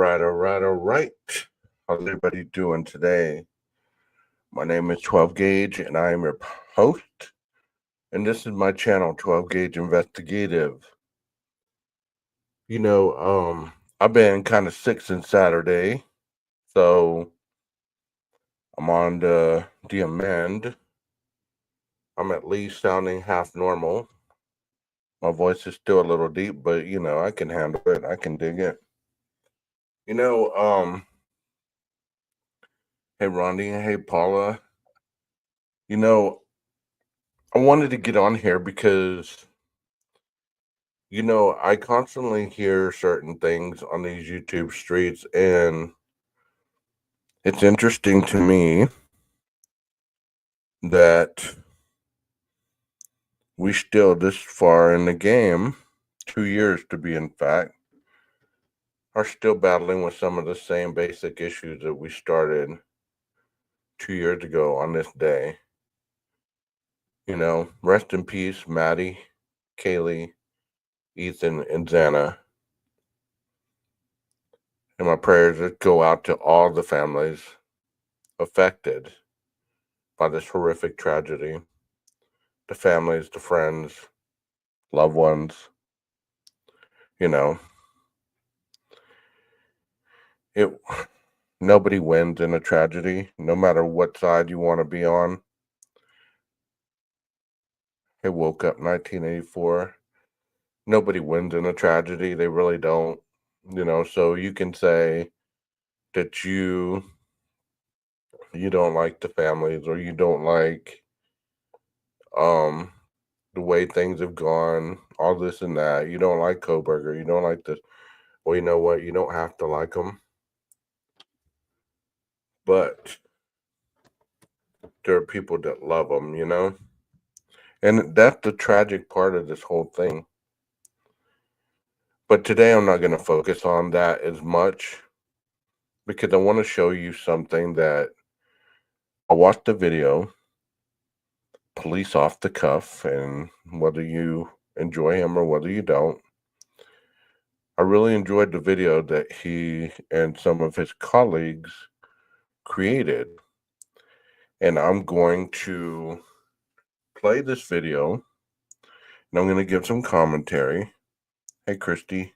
All right. How's everybody doing today? My name is 12 Gauge, and I am your host. And this is my channel, 12 Gauge Investigative. I've been kind of sick since Saturday, so I'm on the amend. I'm at least sounding half normal. My voice is still a little deep, but I can handle it. I can dig it. Hey Rondi, hey Paula. I wanted to get on here because I constantly hear certain things on these YouTube streets, and it's interesting to me that we still this far in the game, 2 years to be in fact, are still battling with some of the same basic issues that we started 2 years ago on this day. Rest in peace, Maddie, Kaylee, Ethan, and Xana. And my prayers go out to all the families affected by this horrific tragedy. The families, the friends, loved ones. Nobody wins in a tragedy, no matter what side you want to be on. I woke up 1984. Nobody wins in a tragedy. They really don't. So you can say that you don't like the families, or you don't like the way things have gone, all this and that. You don't like Koberger. You don't like this. Well, you know what? You don't have to like them. But there are people that love them, And that's the tragic part of this whole thing. But today I'm not going to focus on that as much, because I want to show you something that I watched the video, Police Off the Cuff, and whether you enjoy him or whether you don't, I really enjoyed the video that he and some of his colleagues created. And I'm going to play this video, and I'm going to give some commentary. Hey, Christy.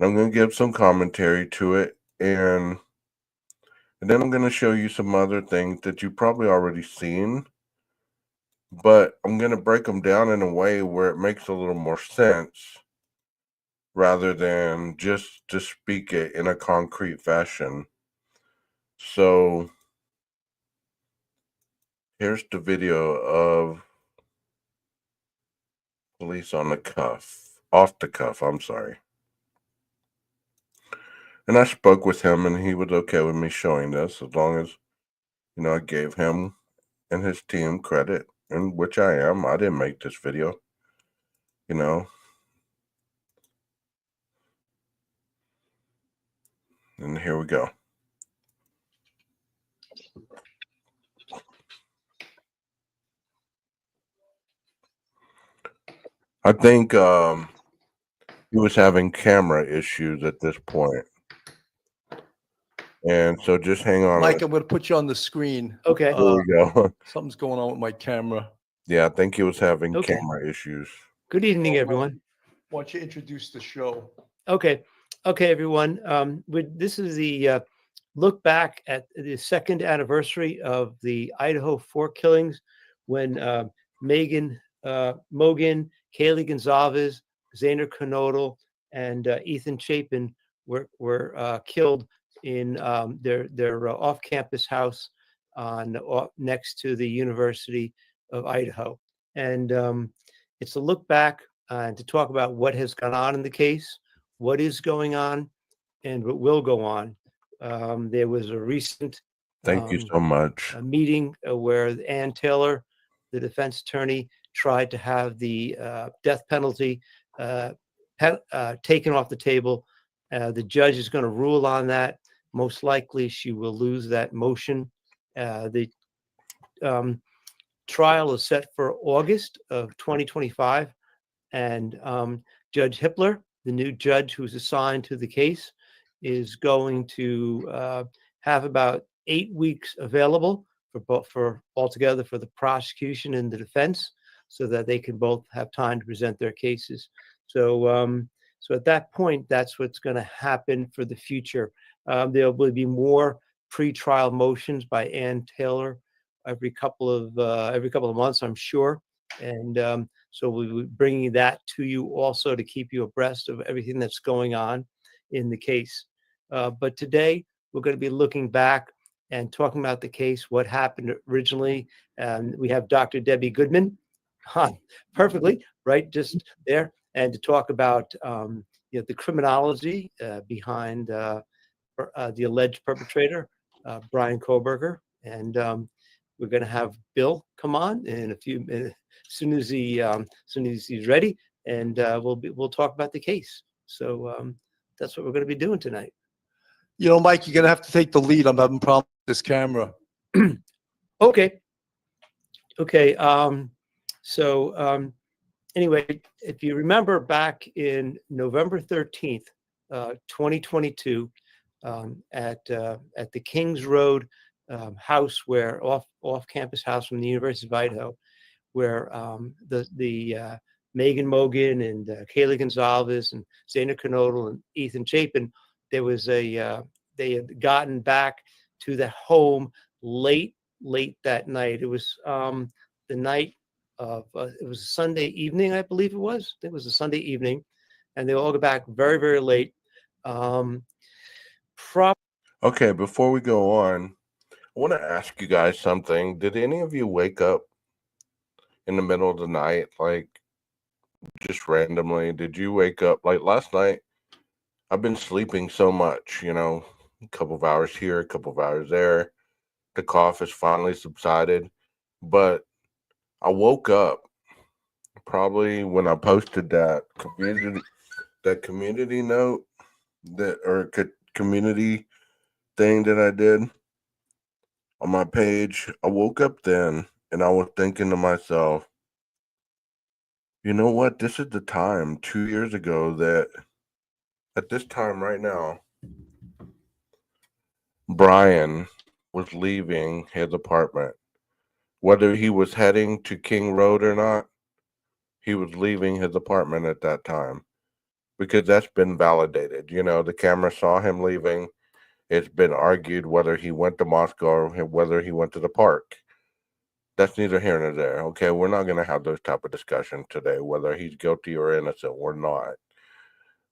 And I'm going to give some commentary to it, and then I'm going to show you some other things that you've probably already seen, but I'm going to break them down in a way where it makes a little more sense, rather than just to speak it in a concrete fashion. So here's the video of Police on the Cuff, Off the Cuff, I'm sorry. And I spoke with him, and he was okay with me showing this, as long as, I gave him and his team credit, and which I am. I didn't make this video, And here we go. I think he was having camera issues at this point. And so just hang on. Mike, I'm going to put you on the screen. Okay. There we go. Something's going on with my camera. Yeah, I think he was having camera issues. Good evening, everyone. Why don't you introduce the show? Okay, everyone. This is the look back at the second anniversary of the IDAHO4 killings, when Mogan, Kaylee Gonzalez, Zainer Knodel, and Ethan Chapin were killed in their off-campus house next to the University of Idaho. And it's a look back to talk about what has gone on in the case, what is going on, and what will go on. There was a recent Thank you so much. A meeting where Ann Taylor, the defense attorney, tried to have the death penalty taken off the table. The judge is going to rule on that. Most likely, she will lose that motion. The trial is set for August of 2025, and Judge Hippler, the new judge who's assigned to the case, is going to have about 8 weeks available for altogether for the prosecution and the defense, so that they can both have time to present their cases. So so at that point, that's what's going to happen for the future. There will be more pre-trial motions by Ann Taylor every couple of months, I'm sure. And so we'll be bringing that to you also to keep you abreast of everything that's going on in the case. But today we're going to be looking back and talking about the case, what happened originally. And we have Dr. Debbie Goodman perfectly, right, just there, and to talk about the criminology behind the alleged perpetrator, Brian Koberger. And we're going to have Bill come on in a few minutes, as soon as he's ready, and we'll talk about the case. So that's what we're going to be doing tonight. You know, Mike, you're gonna have to take the lead. I'm having problems with this camera. Okay. Anyway, if you remember back in November 13th, 2022, at the Kings Road house, where off-campus house from the University of Idaho, where the Megan Mogan and Kaylee Gonzalez and Zaina Knodel and Ethan Chapin, there was they had gotten back to the home late that night. It was the night of it was a Sunday evening, I believe it was. It was a Sunday evening, and they all got back very, very late. Okay, before we go on, I want to ask you guys something. Did any of you wake up in the middle of the night, like just randomly? Did you wake up like last night? I've been sleeping so much, a couple of hours here, a couple of hours there. The cough has finally subsided, but I woke up probably when I posted that community note community thing that I did on my page. I woke up then and I was thinking to myself, you know what? This is the time 2 years ago that at this time right now, Brian was leaving his apartment. Whether he was heading to King Road or not, he was leaving his apartment at that time, because that's been validated. The camera saw him leaving. It's been argued whether he went to Moscow or whether he went to the park. That's neither here nor there. Okay, we're not going to have those type of discussions today, whether he's guilty or innocent or not.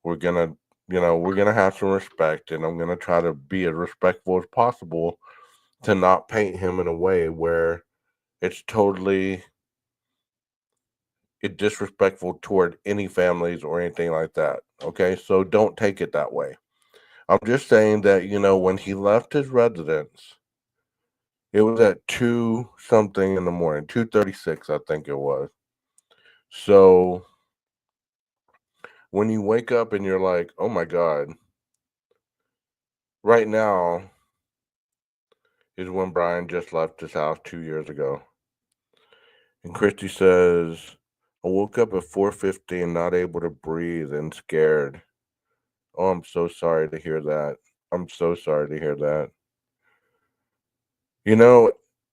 We're going to have some respect, and I'm going to try to be as respectful as possible to not paint him in a way where it's totally disrespectful toward any families or anything like that. Okay, so don't take it that way. I'm just saying that, when he left his residence, it was at 2 something in the morning, 2:36, I think it was. So when you wake up and you're like, oh my God, right now is when Brian just left his house 2 years ago. And Christy says, I woke up at 4:50 and not able to breathe and scared. Oh, I'm so sorry to hear that. I'm so sorry to hear that.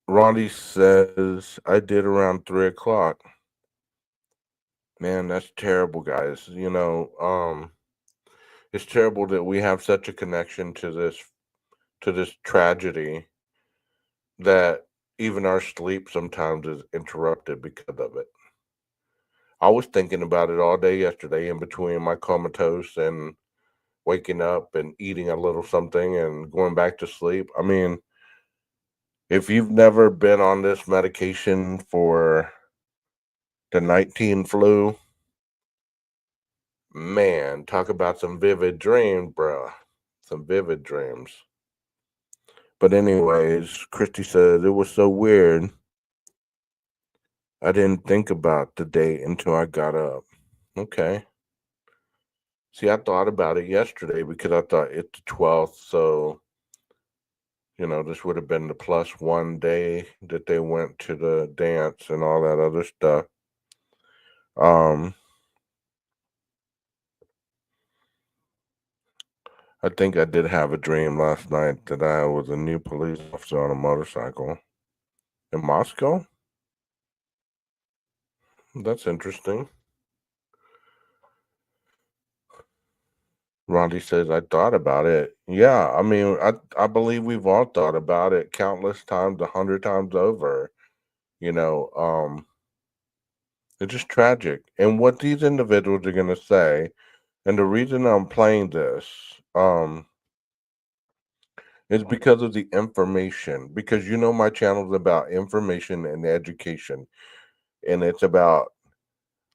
Ronnie says, I did around 3 o'clock. Man, that's terrible, guys. It's terrible that we have such a connection to this tragedy that even our sleep sometimes is interrupted because of it. I was thinking about it all day yesterday, in between my comatose and waking up and eating a little something and going back to sleep. I mean, if you've never been on this medication for the 19 flu, man, talk about some vivid dreams, bruh. Some vivid dreams. But anyways, Christy says, it was so weird. I didn't think about the date until I got up. Okay. See, I thought about it yesterday because I thought it's the 12th, so, this would have been the +1 day that they went to the dance and all that other stuff. I think I did have a dream last night that I was a new police officer on a motorcycle in Moscow. That's interesting. Roddy says, I thought about it. Yeah, I mean, I believe we've all thought about it countless times, 100 times over. You know, it's just tragic. And what these individuals are going to say, and the reason I'm playing this, is because of the information. Because you know, my channel is about information and education, and it's about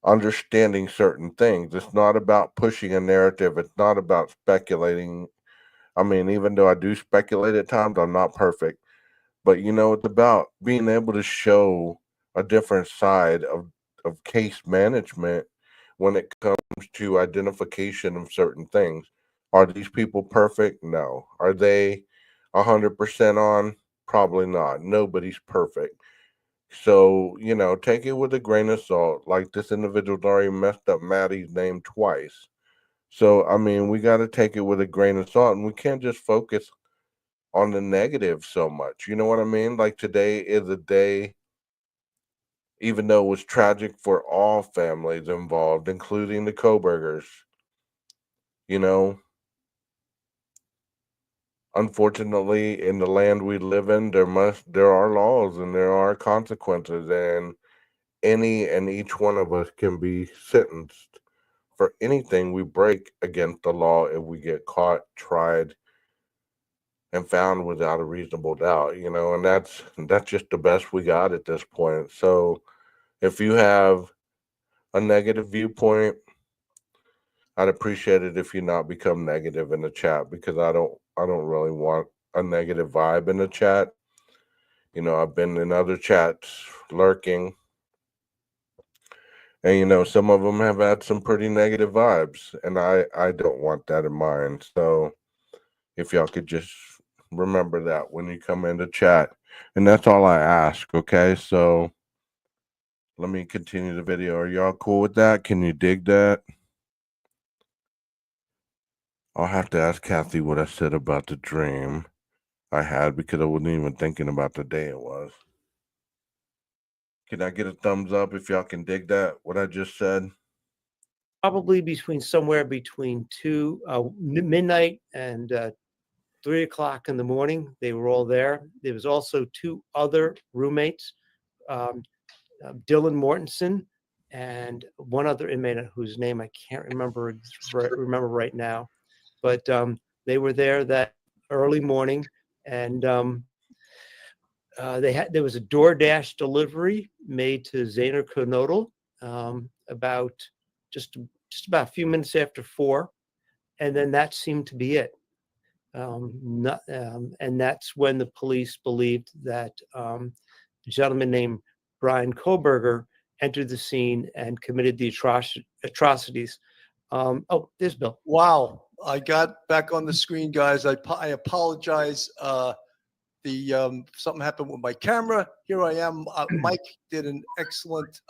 understanding certain things. It's not about pushing a narrative. It's not about speculating. I mean, even though I do speculate at times, I'm not perfect. But you know, it's about being able to show a different side of case management when it comes to identification of certain things. Are these people perfect? No. Are they 100% on? Probably not. Nobody's perfect. So, you know, take it with a grain of salt. Like this individual's already messed up Maddie's name twice. So, I mean, we got to take it with a grain of salt, and we can't just focus on the negative so much. You know what I mean? Like today is a day, even though it was tragic for all families involved, including the Kobergers, you know, unfortunately in the land we live in, there are laws and there are consequences, and any and each one of us can be sentenced for anything we break against the law if we get caught, tried, and found without a reasonable doubt, you know, and that's just the best we got at this point. So if you have a negative viewpoint, I'd appreciate it if you not become negative in the chat, because I don't really want a negative vibe in the chat. You know, I've been in other chats lurking, and you know, some of them have had some pretty negative vibes, and I don't want that in mine. So if y'all could just remember that when you come into chat, and that's all I ask. Okay, so let me continue the video. Are y'all cool with that? Can you dig that? I'll have to ask Kathy what I said about the dream I had, because I wasn't even thinking about the day it was. Can I get a thumbs up if y'all can dig that, what I just said? Probably somewhere between midnight and 3 o'clock in the morning. They were all there. There was also two other roommates, Dylan Mortensen and one other inmate whose name I can't remember right now, but they were there that early morning, and there was a DoorDash delivery made to Zaner Konodal about just about a few minutes after 4, and then that seemed to be it. And that's when the police believed that a gentleman named Brian Koberger entered the scene and committed the atrocities. Oh, there's Bill. Wow. I got back on the screen, guys. I apologize. Something happened with my camera. Here I am. Mike did an excellent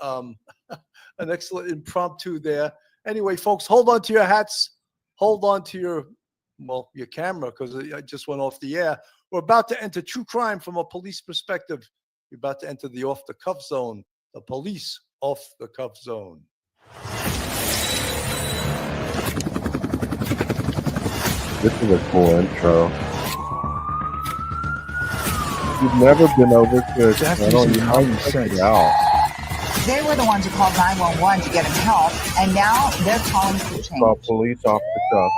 impromptu there. Anyway, folks, hold on to your hats. Hold on to your camera, because I just went off the air. We're about to enter true crime from a police perspective. We're about to enter the off the cuff zone, the police off the cuff zone. This is a cool intro. You've never been over to Deputies and common sense. They were the ones who called 911 to get him help, and now they're calling for change. Call police off the cuff.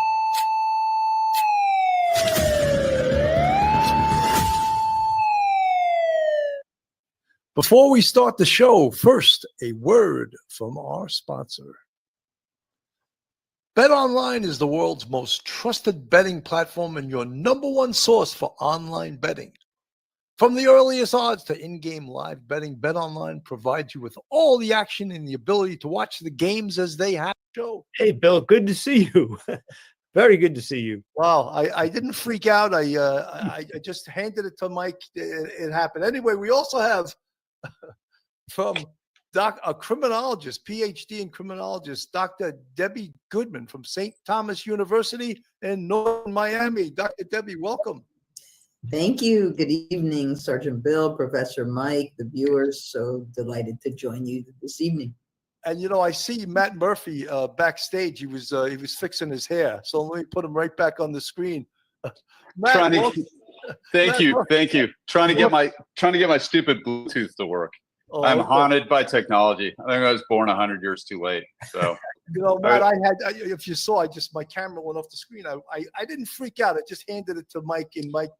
Before we start the show, first, a word from our sponsor. BetOnline is the world's most trusted betting platform and your #1 source for online betting. From the earliest odds to in-game live betting, BetOnline provides you with all the action and the ability to watch the games as they happen. Hey, Bill, good to see you. Very good to see you. Wow, I didn't freak out. I just handed it to Mike. It happened. Anyway, we also have from a criminologist, PhD in criminologist, Dr. Debbie Goodman from St. Thomas University in Northern Miami. Dr. Debbie, welcome. Thank you. Good evening, Sergeant Bill, Professor Mike, the viewers. So delighted to join you this evening. And you know, I see Matt Murphy backstage. He was fixing his hair. So let me put him right back on the screen. Matt, thank you. Trying to get my stupid Bluetooth to work. Oh, I'm okay. haunted by technology. I think I was born 100 years too late. So, You know, Matt, if you saw, my camera went off the screen. I didn't freak out. I just handed it to Mike, and Mike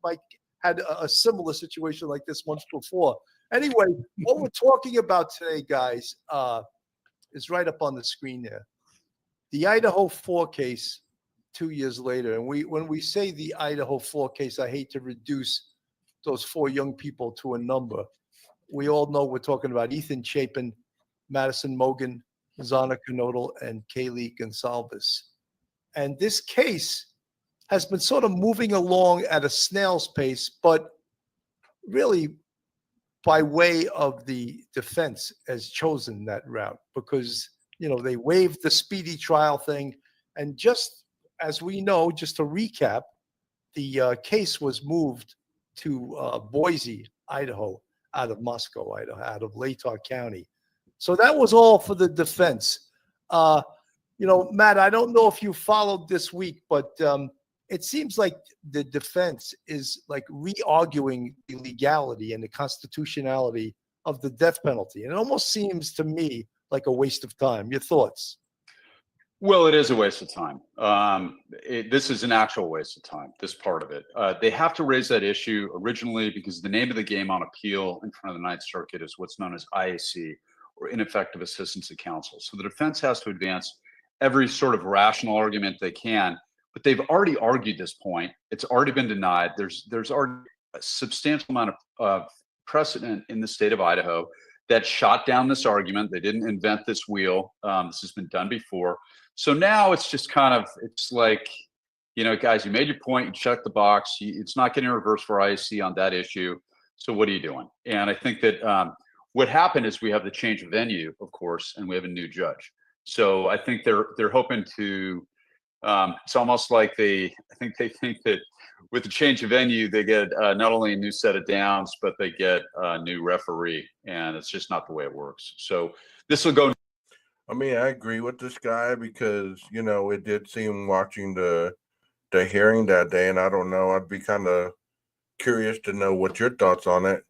had a similar situation like this once before. Anyway, what we're talking about today, guys, is right up on the screen there. The IDAHO4 case 2 years later. And when we say the IDAHO4 case, I hate to reduce those 4 young people to a number. We all know we're talking about Ethan Chapin, Madison Mogan, Zana Knodel, and Kaylee Gonsalves. And this case has been sort of moving along at a snail's pace, but really by way of the defense has chosen that route because, you know, they waived the speedy trial thing. And just as we know, just to recap, the case was moved to Boise, Idaho, out of Moscow, Idaho, out of Latah County. So that was all for the defense. You know, Matt, I don't know if you followed this week, but it seems like the defense is like re-arguing the legality and the constitutionality of the death penalty. And it almost seems to me like a waste of time. Your thoughts? Well, it is a waste of time. This is an actual waste of time, this part of it. They have to raise that issue originally because the name of the game on appeal in front of the Ninth Circuit is what's known as IAC, or ineffective assistance of counsel. So the defense has to advance every sort of rational argument they can, but they've already argued this point. It's already been denied. There's already a substantial amount of precedent in the state of Idaho that shot down this argument. They didn't invent this wheel. This has been done before. So now it's just kind of, it's like, you know, guys, you made your point, you checked the box. It's not getting reversed for IAC on that issue. So what are you doing? And I think that what happened is we have the change of venue, of course, and we have a new judge. So I think they're hoping to, it's almost like I think they think that with the change of venue, they get not only a new set of downs, but they get a new referee, and it's just not the way it works. So this will go. I mean, I agree with this guy because, you know, it did seem watching the hearing that day, and I don't know, I'd be kind of curious to know what your thoughts on it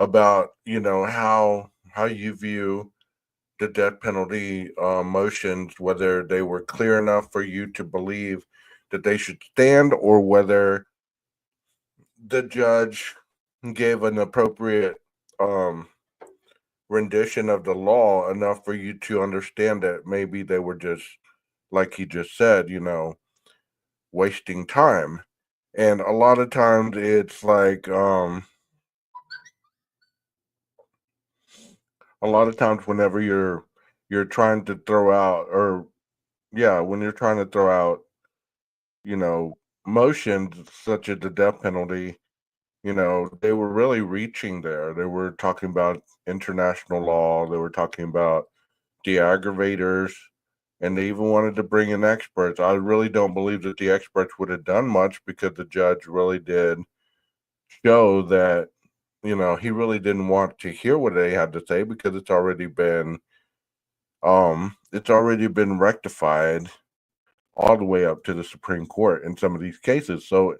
about, you know, how you view the death penalty motions, whether they were clear enough for you to believe that they should stand or whether the judge gave an appropriate rendition of the law enough for you to understand that maybe they were just, like he just said, you know, wasting time. And a lot of times it's like a lot of times whenever you're trying to throw out, or when you're trying to throw out, you know, motions such as the death penalty, you know, they were really reaching there. They were talking about international law. They were talking about the aggravators, and they even wanted to bring in experts. I really don't believe that the experts would have done much because the judge really did show that, you know, he really didn't want to hear what they had to say because it's already been rectified all the way up to the Supreme Court in some of these cases. So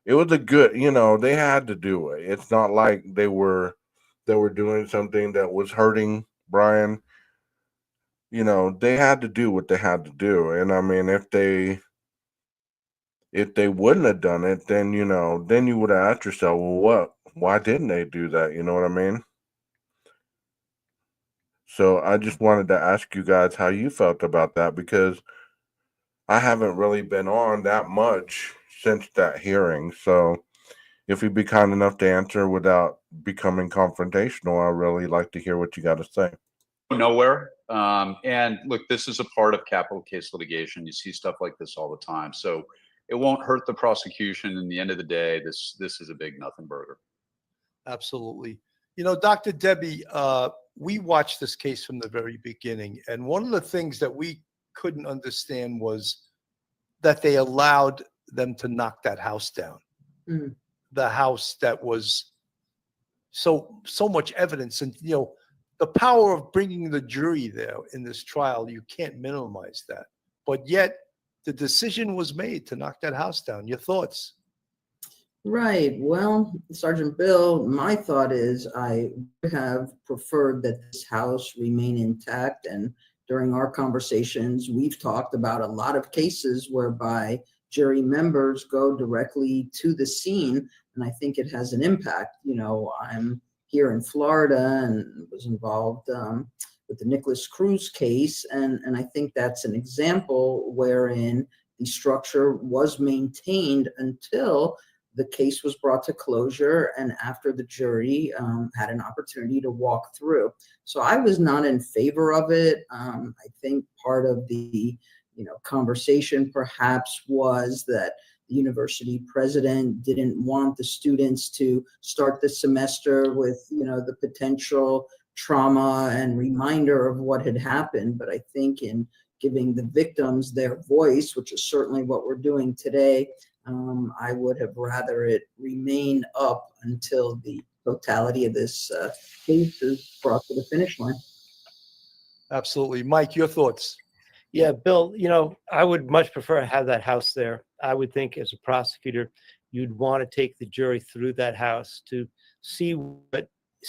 it was a good, you know, they had to do it. It's not like they were doing something that was hurting Brian. You know, they had to do what they had to do. And I mean, if they wouldn't have done it, then, you know, then you would have asked yourself, well, why didn't they do that? You know what I mean? So I just wanted to ask you guys how you felt about that, because I haven't really been on that much since that hearing. So if you'd be kind enough to answer without becoming confrontational, I'd really like to hear what you got to say. Nowhere. And look, this is a part of capital case litigation. You see stuff like this all the time. So it won't hurt the prosecution. In the end of the day, this is a big nothing burger. Absolutely. You know, Dr. Debbie, we watched this case from the very beginning, and one of the things that we couldn't understand was that they allowed them to knock that house down. Mm. The house that was so much evidence, and the power of bringing the jury there in this trial, you can't minimize that. But yet the decision was made to knock that house down. Your thoughts? Right. Well, Sergeant Bill, my thought is I would have preferred that this house remain intact. And during our conversations, we've talked about a lot of cases whereby jury members go directly to the scene, and I think it has an impact. I'm here in Florida and was involved with the Nicholas Cruz case, and I think that's an example wherein the structure was maintained until the case was brought to closure and after the jury had an opportunity to walk through. So I was not in favor of it. I think part of the conversation perhaps was that the university president didn't want the students to start the semester with the potential trauma and reminder of what had happened. But I think in giving the victims their voice, which is certainly what we're doing today, I would have rather it remain up until the totality of this case is brought to the finish line. Absolutely. Mike, your thoughts? Yeah, Bill, I would much prefer to have that house there. I would think as a prosecutor, you'd want to take the jury through that house to see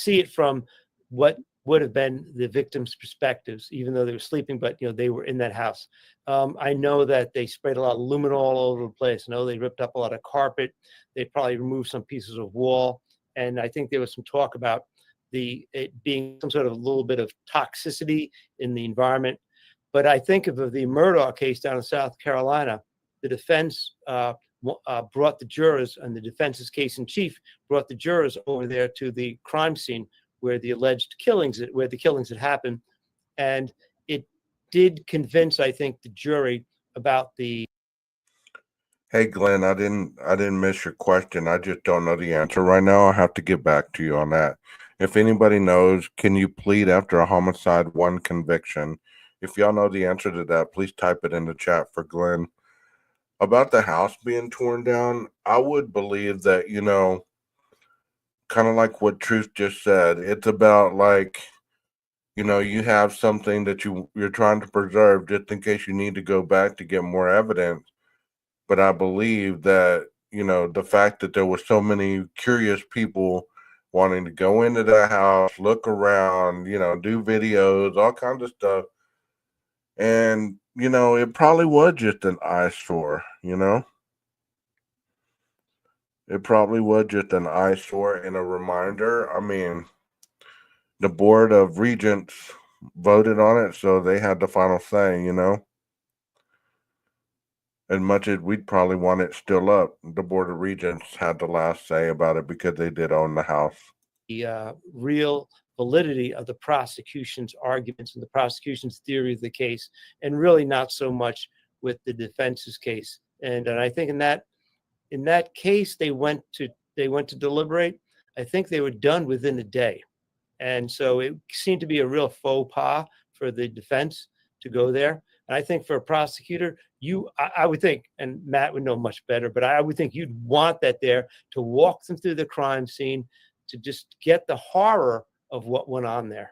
it from what would have been the victims' perspectives, even though they were sleeping, but they were in that house. I know that they sprayed a lot of luminol all over the place. I know they ripped up a lot of carpet. They probably removed some pieces of wall. And I think there was some talk about it being some sort of a little bit of toxicity in the environment. But I think of the Murdaugh case down in South Carolina, the defense brought the jurors, and the defense's case in chief brought the jurors over there to the crime scene where the alleged killings had happened. And it did convince, I think, the jury about the. Hey, Glenn, I didn't miss your question. I just don't know the answer right now. I'll have to get back to you on that. If anybody knows, can you plead after a homicide, one conviction? If y'all know the answer to that, please type it in the chat for Glenn. About the house being torn down, I would believe that, kind of like what Truth just said, it's about you have something that you're trying to preserve just in case you need to go back to get more evidence. But I believe that, the fact that there were so many curious people wanting to go into that house, look around, do videos, all kinds of stuff. And, it probably was just an eyesore, It probably was just an eyesore and a reminder. I mean, the Board of Regents voted on it, so they had the final say, As much as we'd probably want it still up, the Board of Regents had the last say about it because they did own the house. The real validity of the prosecution's arguments and the prosecution's theory of the case, and really not so much with the defense's case. And I think in that case, they went to deliberate. I think they were done within a day. And so it seemed to be a real faux pas for the defense to go there. And I think for a prosecutor, I would think, and Matt would know much better, but I would think you'd want that there to walk them through the crime scene, to just get the horror of what went on there.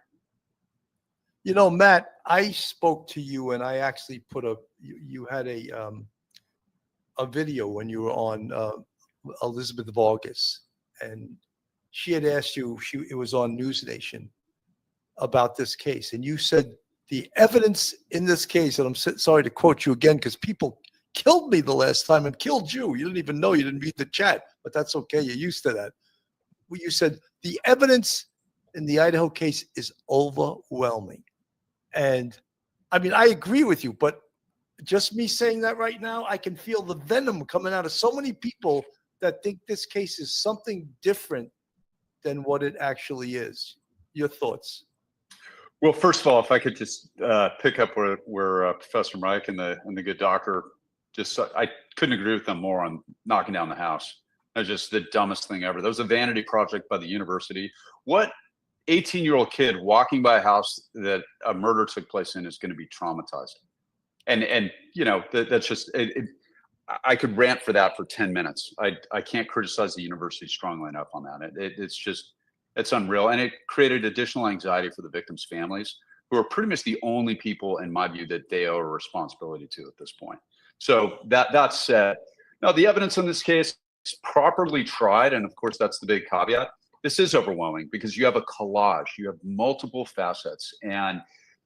Matt, I spoke to you, and I actually put you had a video when you were on Elizabeth Vargas, and she had asked you, it was on News Nation, about this case. And you said the evidence in this case, and I'm sorry to quote you again, because people killed me the last time and killed you. You didn't even know, you didn't read the chat, but that's okay. You're used to that. You said the evidence in the Idaho case is overwhelming. And I mean, I agree with you, but just me saying that right now, I can feel the venom coming out of so many people that think this case is something different than what it actually is. Your thoughts? Well, first of all, if I could just pick up where Professor Mike and the good doctor I couldn't agree with them more on knocking down the house. That's just the dumbest thing ever. That was a vanity project by the university. What 18-year-old kid walking by a house that a murder took place in is going to be traumatized. And you know, that's just I could rant for that for 10 minutes. I can't criticize the university strongly enough on that. It's unreal, and it created additional anxiety for the victims' families, who are pretty much the only people, in my view, that they owe a responsibility to at this point. So that said, now the evidence in this case is properly tried, and of course that's the big caveat. This is overwhelming because you have a collage, you have multiple facets, and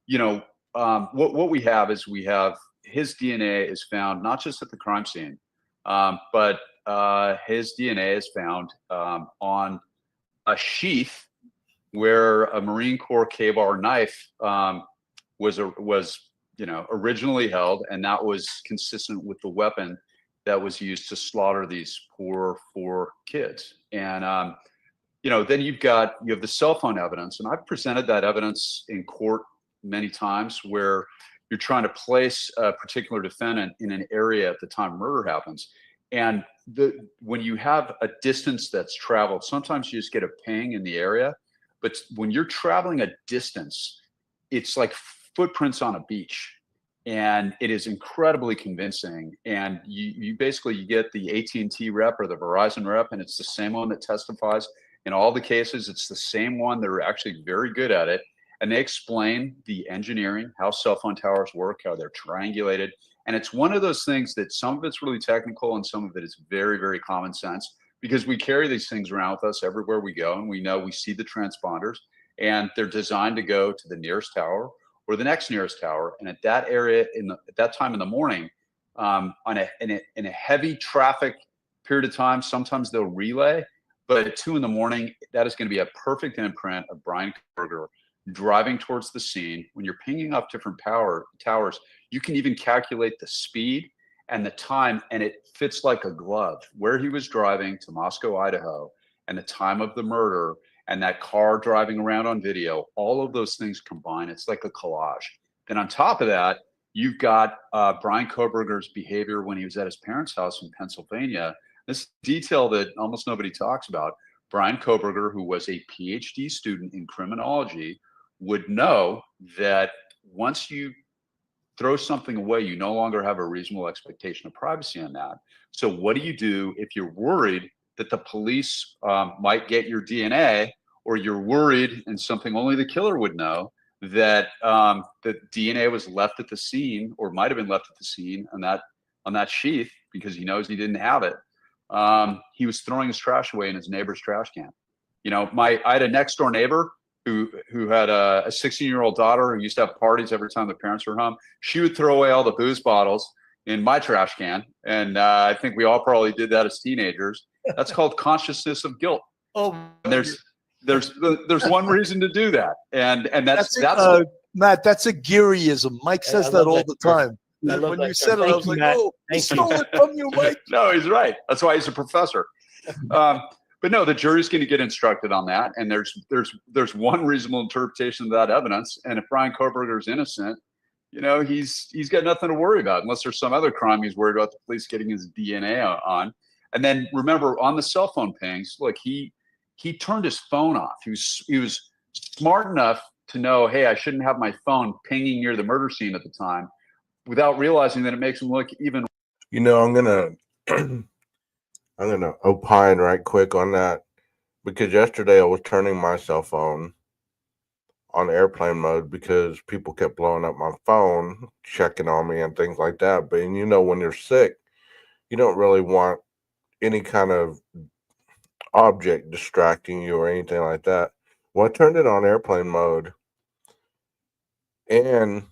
you know what we have is we have his DNA is found not just at the crime scene, but his DNA is found on a sheath where a Marine Corps K-bar knife was originally held, and that was consistent with the weapon that was used to slaughter these poor 4 kids. And you know, then you have the cell phone evidence, and I've presented that evidence in court many times, where you're trying to place a particular defendant in an area at the time murder happens. And when you have a distance that's traveled, sometimes you just get a ping in the area. But when you're traveling a distance, it's like footprints on a beach. And it is incredibly convincing. And you basically get the AT&T rep or the Verizon rep, and it's the same one that testifies in all the cases. It's the same one. They're actually very good at it. And they explain the engineering, how cell phone towers work, how they're triangulated. And it's one of those things that some of it's really technical and some of it is very, very common sense, because we carry these things around with us everywhere we go. And we know we see the transponders, and they're designed to go to the nearest tower or the next nearest tower. And at that area, at that time in the morning, in a heavy traffic period of time, sometimes they'll relay. But at 2 a.m, that is going to be a perfect imprint of Brian Koberger driving towards the scene. When you're pinging up different towers, you can even calculate the speed and the time, and it fits like a glove where he was driving to Moscow, Idaho, and the time of the murder, and that car driving around on video. All of those things combine. It's like a collage. Then on top of that, you've got Brian Koberger's behavior when he was at his parents' house in Pennsylvania. This detail that almost nobody talks about. Brian Koberger, who was a PhD student in criminology, would know that once you throw something away, you no longer have a reasonable expectation of privacy on that. So what do you do if you're worried that the police might get your DNA, or you're worried, and something only the killer would know, that the DNA was left at the scene, or might have been left at the scene on that sheath, because he knows he didn't have it. He was throwing his trash away in his neighbor's trash can. You know, I had a next door neighbor who had a 16-year-old daughter who used to have parties every time the parents were home. She would throw away all the booze bottles in my trash can. And I think we all probably did that as teenagers. That's called consciousness of guilt. Oh, And there's one reason to do that. And that's Matt, that's a Gearyism. Mike says that all the time. I love When that you said term. it, I Thank was you, like, Matt. oh, I Thank you. stole it from you, Mike. No, he's right. That's why he's a professor. But no, the jury's going to get instructed on that, and there's one reasonable interpretation of that evidence. And if Brian Koberger is innocent, you know, he's got nothing to worry about, unless there's some other crime he's worried about the police getting his DNA on. And then remember, on the cell phone pings, look, he turned his phone off. He was smart enough to know, hey, I shouldn't have my phone pinging near the murder scene at the time, without realizing that it makes him look even. You know, I'm gonna opine right quick on that, because yesterday I was turning my cell phone on airplane mode because people kept blowing up my phone, checking on me and things like that. But you know, when you're sick, you don't really want any kind of object distracting you or anything like that. Well, I turned it on airplane mode, and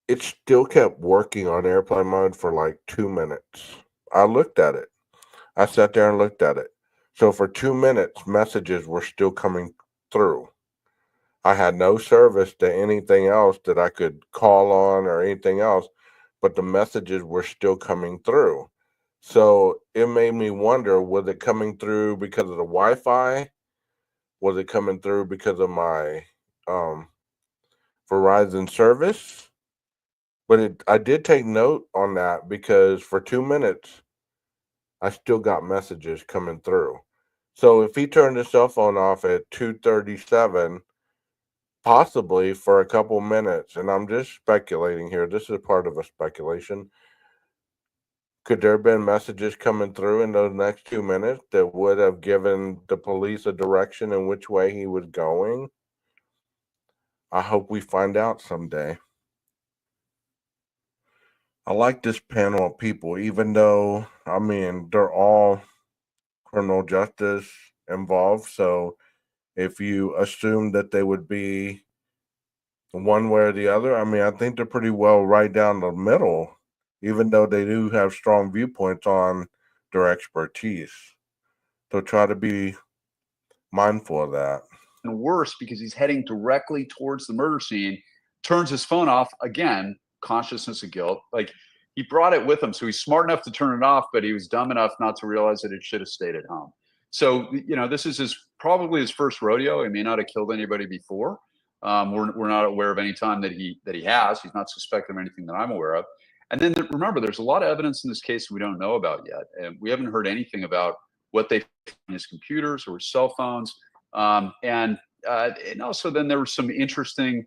it still kept working on airplane mode for like 2 minutes. I looked at it. I sat there and looked at it. So for 2 minutes, messages were still coming through. I had no service to anything else that I could call on or anything else, but the messages were still coming through. So it made me wonder, was it coming through because of the Wi-Fi? Was it coming through because of my Verizon service? But I did take note on that, because for 2 minutes, I still got messages coming through. So if he turned his cell phone off at 2:37, possibly for a couple minutes, and I'm just speculating here, this is part of a speculation, could there have been messages coming through in those next 2 minutes that would have given the police a direction in which way he was going? I hope we find out someday. I like this panel of people, even though, I mean, they're all criminal justice involved. So if you assume that they would be one way or the other, I mean, I think they're pretty well right down the middle, even though they do have strong viewpoints on their expertise. So try to be mindful of that. And worse, because he's heading directly towards the murder scene, turns his phone off again, consciousness of guilt. Like, he brought it with him, so he's smart enough to turn it off, but he was dumb enough not to realize that it should have stayed at home. So, you know, this is probably his first rodeo. He may not have killed anybody before. We're not aware of any time that he has. He's not suspected of anything that I'm aware of. And then remember, there's a lot of evidence in this case we don't know about yet, and we haven't heard anything about what they found in his computers or his cell phones. And also then there were some interesting,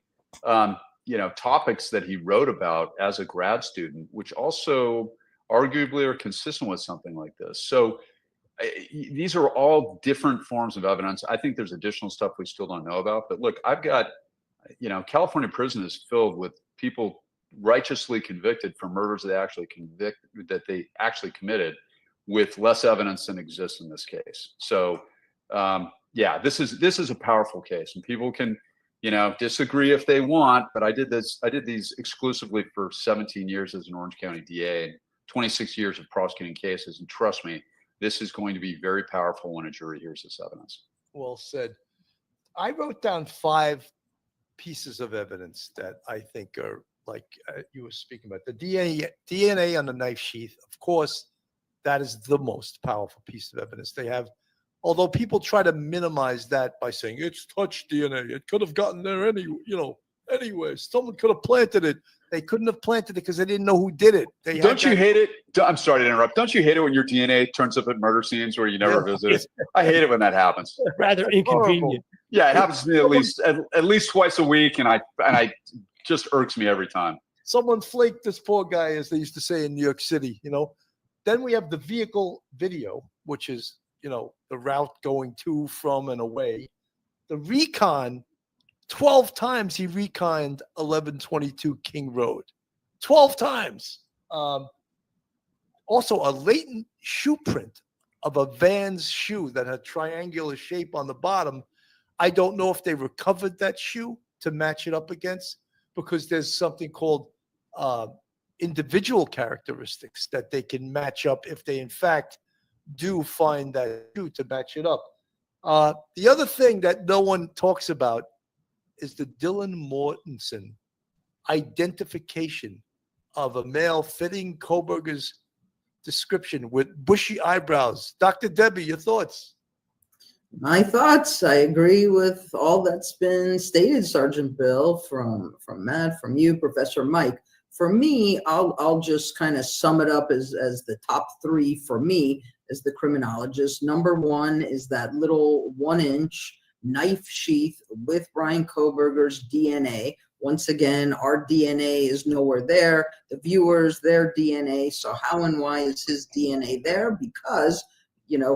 topics that he wrote about as a grad student, which also arguably are consistent with something like this. So these are all different forms of evidence. I think there's additional stuff we still don't know about. But look, I've got, California prison is filled with people righteously convicted for murders they actually committed with less evidence than exists in this case. So this is a powerful case, and people can, disagree if they want, but I did these exclusively for 17 years as an Orange County DA and 26 years of prosecuting cases. And trust me, this is going to be very powerful when a jury hears this evidence. Well said. I wrote down 5 pieces of evidence that I think are like you were speaking about. The DNA on the knife sheath, of course, that is the most powerful piece of evidence they have. Although people try to minimize that by saying it's touch DNA, it could have gotten there anyway. Someone could have planted it. They couldn't have planted it because they didn't know who did it. Don't you hate it? I'm sorry to interrupt. Don't you hate it when your DNA turns up at murder scenes where you never visited? I hate it when that happens. Rather inconvenient. Yeah, it happens to me at least twice a week, and I just irks me every time. Someone flaked this poor guy, as they used to say in New York City. Then we have the vehicle video, which is the route going to, from, and away. The recon, 12 times he reconned 1122 King Road. 12 times. Also, a latent shoe print of a Vans shoe that had triangular shape on the bottom. I don't know if they recovered that shoe to match it up against, because there's something called individual characteristics that they can match up if they, in fact, do find that shoe to match it up. The other thing that no one talks about is the Dylan Mortensen identification of a male fitting Koberger's description with bushy eyebrows. Dr. Debbie, your thoughts? My thoughts, I agree with all that's been stated, Sergeant Bill, from Matt, from you, Professor Mike. For me, I'll just kind of sum it up as the top 3 for me as the criminologist. Number 1 is that little 1-inch knife sheath with Brian Koberger's DNA. Once again, our DNA is nowhere there. The viewers, their DNA. So how and why is his DNA there? Because,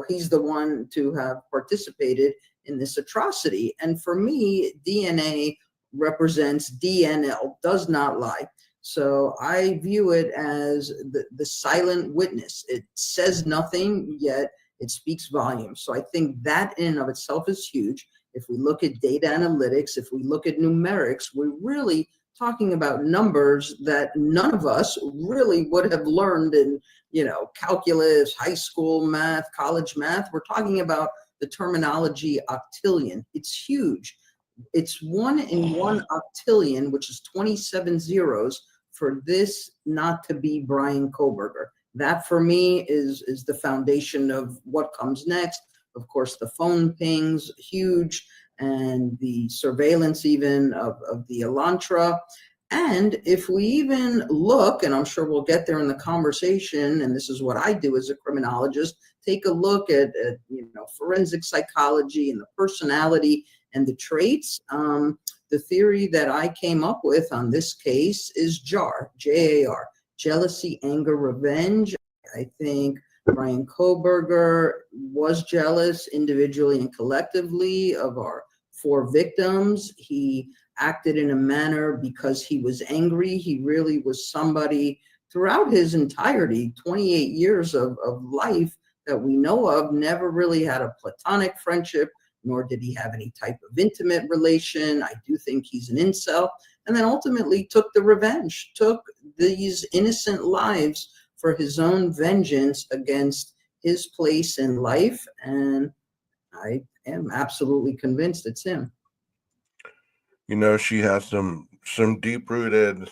he's the one to have participated in this atrocity. And for me, DNA represents DNL, does not lie. So I view it as the silent witness. It says nothing, yet it speaks volumes. So I think that in and of itself is huge. If we look at data analytics, if we look at numerics, we're really talking about numbers that none of us really would have learned in, calculus, high school math, college math. We're talking about the terminology octillion. It's huge. It's 1 in 1 octillion, which is 27 zeros, for this not to be Brian Koberger. That for me is the foundation of what comes next. Of course, the phone pings, huge, and the surveillance even of the Elantra. And if we even look, and I'm sure we'll get there in the conversation, and this is what I do as a criminologist, take a look at forensic psychology and the personality and the traits, the theory that I came up with on this case is JAR, J-A-R, jealousy, anger, revenge. I think Brian Koberger was jealous individually and collectively of our 4 victims. He acted in a manner because he was angry. He really was somebody throughout his entirety, 28 years of life that we know of, never really had a platonic friendship, nor did he have any type of intimate relation. I do think he's an incel. And then ultimately took the revenge, took these innocent lives for his own vengeance against his place in life. And I am absolutely convinced it's him. You know, she has some deep-rooted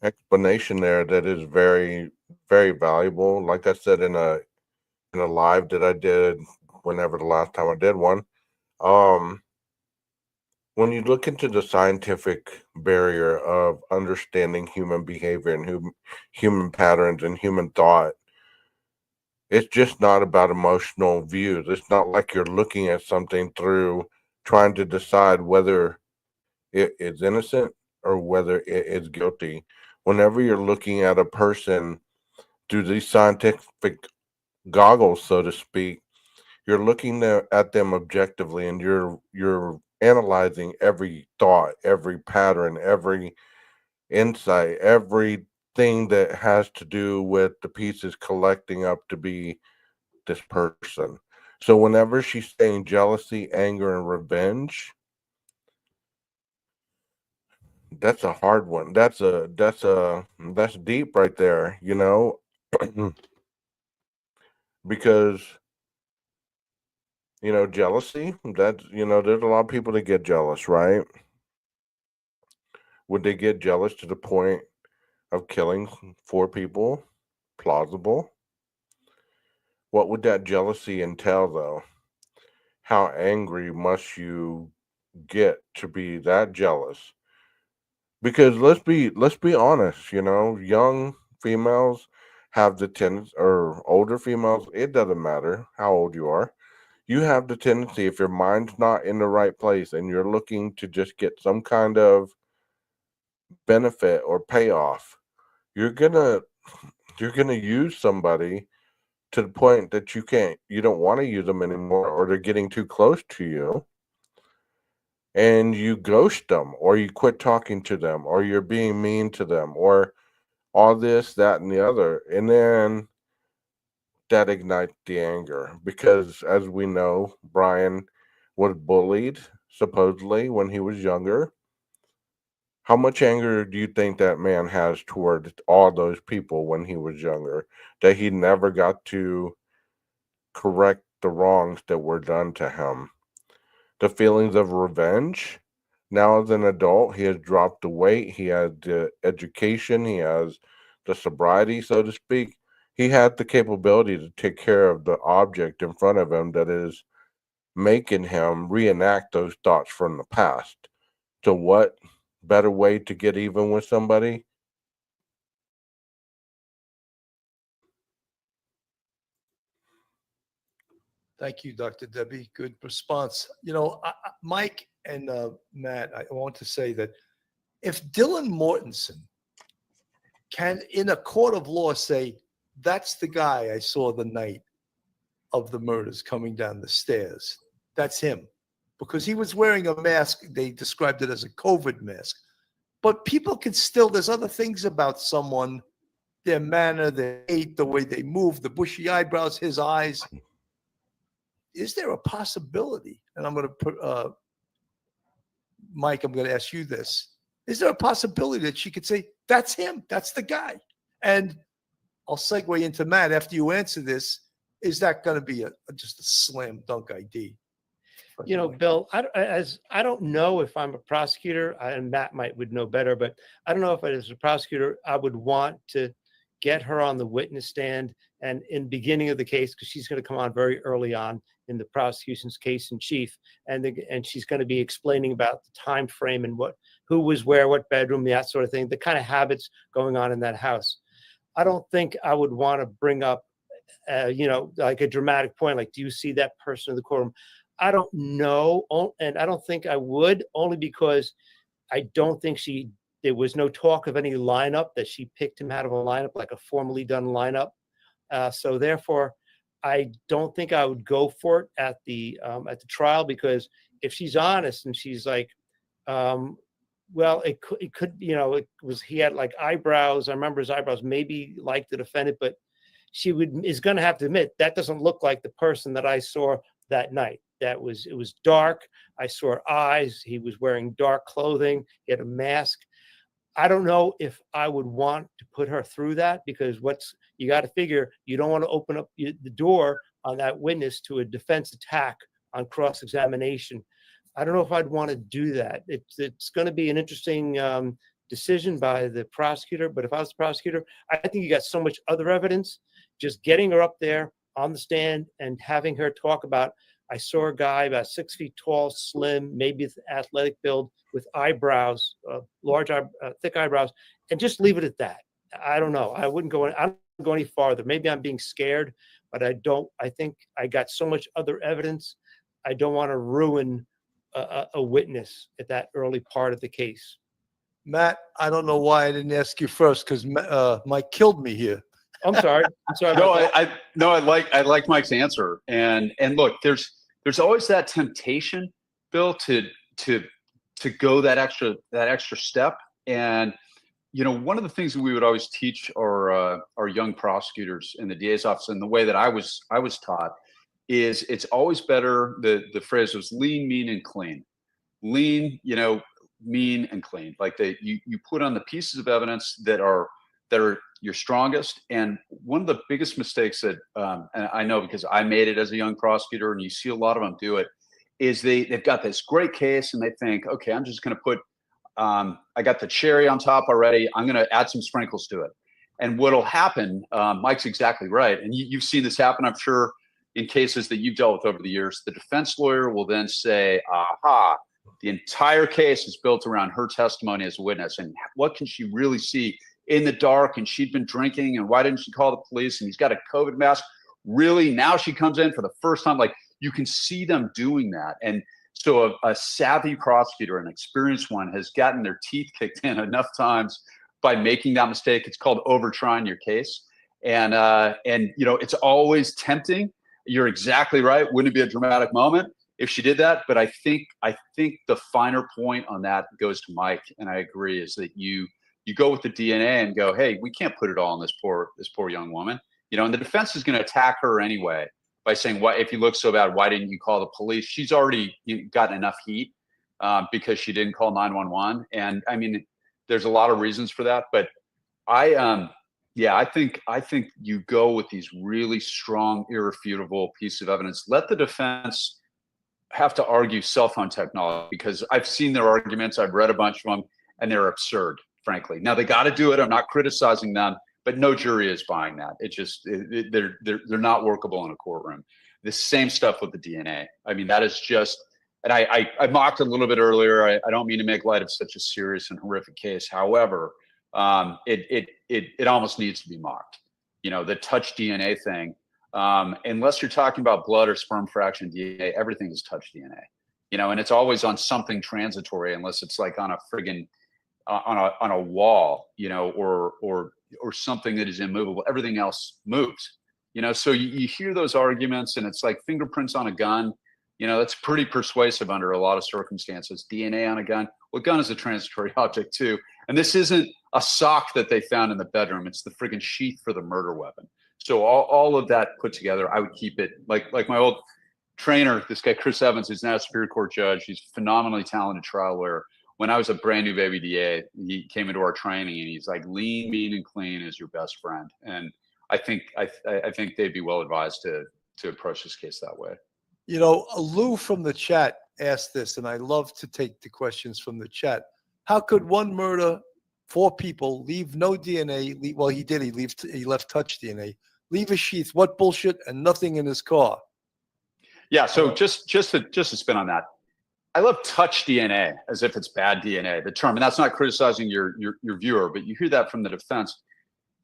explanation there that is very, very valuable. Like I said in a live that I did whenever the last time I did one, when you look into the scientific barrier of understanding human behavior and human patterns and human thought, it's just not about emotional views. It's not like you're looking at something through trying to decide whether it is innocent or whether it is guilty. Whenever you're looking at a person through these scientific goggles, so to speak, you're looking at them objectively, and you're analyzing every thought, every pattern, every insight, everything that has to do with the pieces collecting up to be this person. So whenever she's saying jealousy, anger, and revenge, that's a hard one. That's deep right there, you know, because jealousy, that, there's a lot of people that get jealous, right? Would they get jealous to the point of killing 4 people? Plausible. What would that jealousy entail, though? How angry must you get to be that jealous? Because let's be honest, young females have the tendency, or older females, it doesn't matter how old you are. You have the tendency, if your mind's not in the right place and you're looking to just get some kind of benefit or payoff, you're gonna use somebody to the point that you don't want to use them anymore, or they're getting too close to you, and you ghost them, or you quit talking to them, or you're being mean to them, or all this, that, and the other. And then that ignites the anger, because as we know, Brian was bullied supposedly when he was younger. How much anger do you think that man has toward all those people when he was younger, that he never got to correct the wrongs that were done to him? The feelings of revenge. Now as an adult, he has dropped the weight, he has the education, he has the sobriety, so to speak. He had the capability to take care of the object in front of him that is making him reenact those thoughts from the past. So what better way to get even with somebody? Thank you, Dr. Debbie. Good response. Mike and Matt, I want to say that if Dylan Mortensen can, in a court of law, say, that's the guy I saw the night of the murders coming down the stairs, that's him, because he was wearing a mask. They described it as a COVID mask. But people can still, there's other things about someone, their manner, their gait, the way they move, the bushy eyebrows, his eyes. Is there a possibility, and I'm going to put, Mike, I'm going to ask you this. Is there a possibility that she could say, that's him, that's the guy? And I'll segue into Matt after you answer this. Is that going to be just a slam dunk ID? Bill, I don't know if I'm a prosecutor, and Matt would know better, but I don't know if as a prosecutor, I would want to get her on the witness stand and in beginning of the case, because she's going to come on very early on in the prosecution's case in chief, and she's going to be explaining about the time frame and who was where, what bedroom, that sort of thing, the kind of habits going on in that house. I don't think I would want to bring up you know, like a dramatic point, like, do you see that person in the courtroom? I don't know, and I don't think I would, only because I don't think there was no talk of any lineup that she picked him out of a lineup, like a formally done lineup. So therefore, I don't think I would go for it at the trial, because if she's honest and she's like, well, it could, you know, he had like eyebrows. I remember his eyebrows, maybe like the defendant, but she is going to have to admit that doesn't look like the person that I saw that night. It was dark. I saw eyes. He was wearing dark clothing. He had a mask. I don't know if I would want to put her through that, because you got to figure, you don't want to open up the door on that witness to a defense attack on cross-examination. I don't know if I'd want to do that. It's going to be an interesting decision by the prosecutor, but if I was the prosecutor, I think you got so much other evidence. Just getting her up there on the stand and having her talk about, I saw a guy about 6 feet tall, slim, maybe athletic build, with eyebrows, large, thick eyebrows, and just leave it at that. I don't know. I wouldn't go any farther. Maybe I'm being scared, but I think I got so much other evidence. I don't want to ruin a witness at that early part of the case. Matt, I don't know why I didn't ask you first, because Mike killed me here. I'm sorry. I'm sorry. I like Mike's answer. And look, there's always that temptation, Bill, to go that extra step. And you know, one of the things that we would always teach our young prosecutors in the DA's office, and the way that I was taught, is it's always better. The phrase was lean, mean, and clean. Lean, you know, mean and clean. Like you put on the pieces of evidence that are your strongest. And one of the biggest mistakes that, and I know because I made it as a young prosecutor, and you see a lot of them do it, is they've got this great case and they think, okay, I'm just going to put, I got the cherry on top already. I'm going to add some sprinkles to it. And what'll happen, Mike's exactly right. And you've seen this happen, I'm sure, in cases that you've dealt with over the years. The defense lawyer will then say, aha, the entire case is built around her testimony as a witness. And what can she really see in the dark? And she'd been drinking, and why didn't she call the police? And he's got a COVID mask. Really? Now she comes in for the first time. Like, you can see them doing that. And so a savvy prosecutor, an experienced one, has gotten their teeth kicked in enough times by making that mistake. It's called over-trying your case. And you know, it's always tempting. You're exactly right. Wouldn't it be a dramatic moment if she did that? But I think the finer point on that goes to Mike, and I agree, is that you go with the DNA and go, hey, we can't put it all on this poor young woman. You know, and the defense is going to attack her anyway by saying, "What if you look so bad? Why didn't you call the police?" She's already gotten enough heat because she didn't call 911. And I mean, there's a lot of reasons for that, but I think you go with these really strong, irrefutable pieces of evidence. Let the defense have to argue cell phone technology, because I've seen their arguments. I've read a bunch of them, and they're absurd, frankly. Now they got to do it. I'm not criticizing them, but no jury is buying that. It just they're not workable in a courtroom. The same stuff with the DNA. I mean, that is just. And I mocked a little bit earlier. I don't mean to make light of such a serious and horrific case. However, it almost needs to be mocked. You know, the touch DNA thing. Unless you're talking about blood or sperm fraction DNA, everything is touch DNA. You know, and it's always on something transitory, unless it's like on a friggin' on a wall, you know, or something that is immovable. Everything else moves. You know, so you hear those arguments, and it's like fingerprints on a gun. You know, that's pretty persuasive under a lot of circumstances. DNA on a gun. Well, gun is a transitory object too. And this isn't a sock that they found in the bedroom. It's the friggin' sheath for the murder weapon. So all of that put together, I would keep it like my old trainer, this guy, Chris Evans, who's now a Superior Court judge. He's a phenomenally talented trial lawyer. When I was a brand new baby DA, he came into our training and he's like, lean, mean, and clean is your best friend. And I think they'd be well advised to approach this case that way. You know, Lou from the chat asked this, and I love to take the questions from the chat. How could one murder 4 people, leave no DNA? Well, he did. He left touch DNA. Leave a sheath. What bullshit? And nothing in his car. Yeah. So just to spin on that, I love touch DNA as if it's bad DNA. The term, and that's not criticizing your viewer, but you hear that from the defense.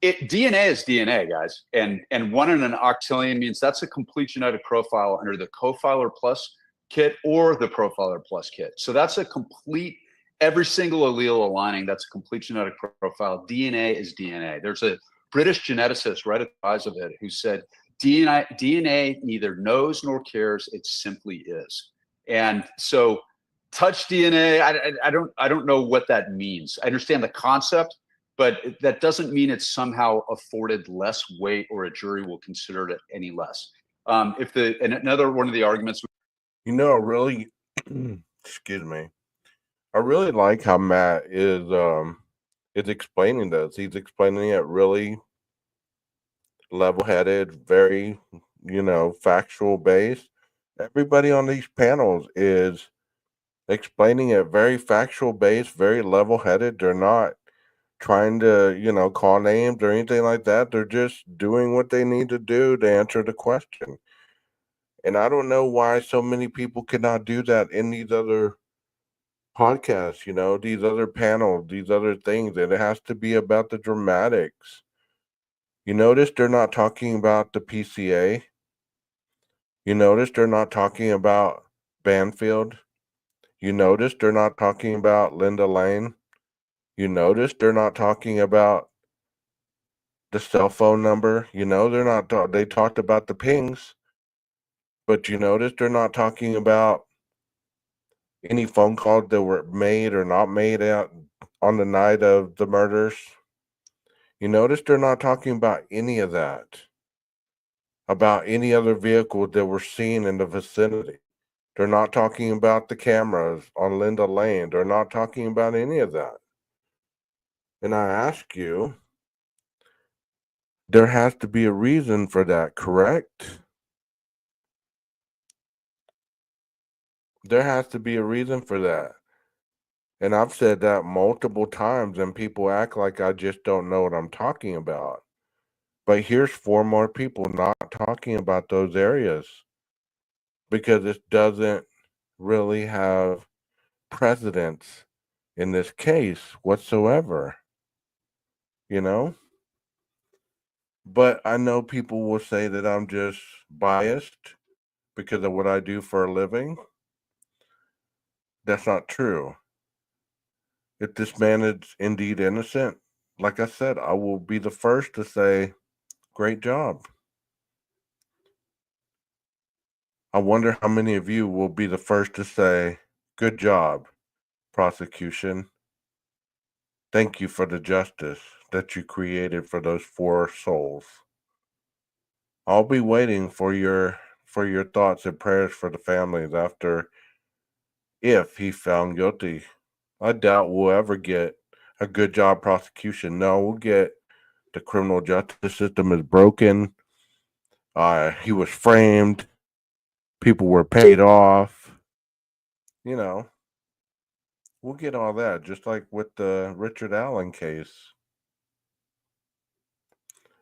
DNA is DNA, guys, and 1 in an octillion means that's a complete genetic profile under the Cofiler Plus kit or the Profiler Plus kit. So that's a complete, every single allele aligning. That's a complete genetic profile. DNA is DNA. There's a British geneticist right at the rise of it who said DNA neither knows nor cares. It simply is. And so, touch DNA. I don't know what that means. I understand the concept, but that doesn't mean it's somehow afforded less weight or a jury will consider it any less. And another one of the arguments, You know, really, excuse me. I really like how Matt is explaining this. He's explaining it really level-headed, very, factual based. Everybody on these panels is explaining it very factual based, very level-headed. They're not trying to, call names or anything like that. They're just doing what they need to do to answer the question. And I don't know why so many people cannot do that in these other podcasts, these other panels, these other things. And it has to be about the dramatics. You notice they're not talking about the PCA. You notice they're not talking about Banfield. You notice they're not talking about Linda Lane. You notice they're not talking about the cell phone number. They're not. They talked about the pings, but you notice they're not talking about any phone calls that were made or not made out on the night of the murders. You notice they're not talking about any of that, about any other vehicles that were seen in the vicinity. They're not talking about the cameras on Linda Lane. They're not talking about any of that. And I ask you, there has to be a reason for that, correct? There has to be a reason for that. And I've said that multiple times, and people act like I just don't know what I'm talking about. But here's 4 more people not talking about those areas because it doesn't really have precedence in this case whatsoever, But I know people will say that I'm just biased because of what I do for a living. That's not true. If this man is indeed innocent, like I said, I will be the first to say, great job. I wonder how many of you will be the first to say, good job, prosecution. Thank you for the justice that you created for those 4 souls. I'll be waiting for your thoughts and prayers for the families after, if he's found guilty. I doubt we'll ever get a good job prosecution. No, we'll get the criminal justice system is broken. He was framed. People were paid off. We'll get all that, just like with the Richard Allen case.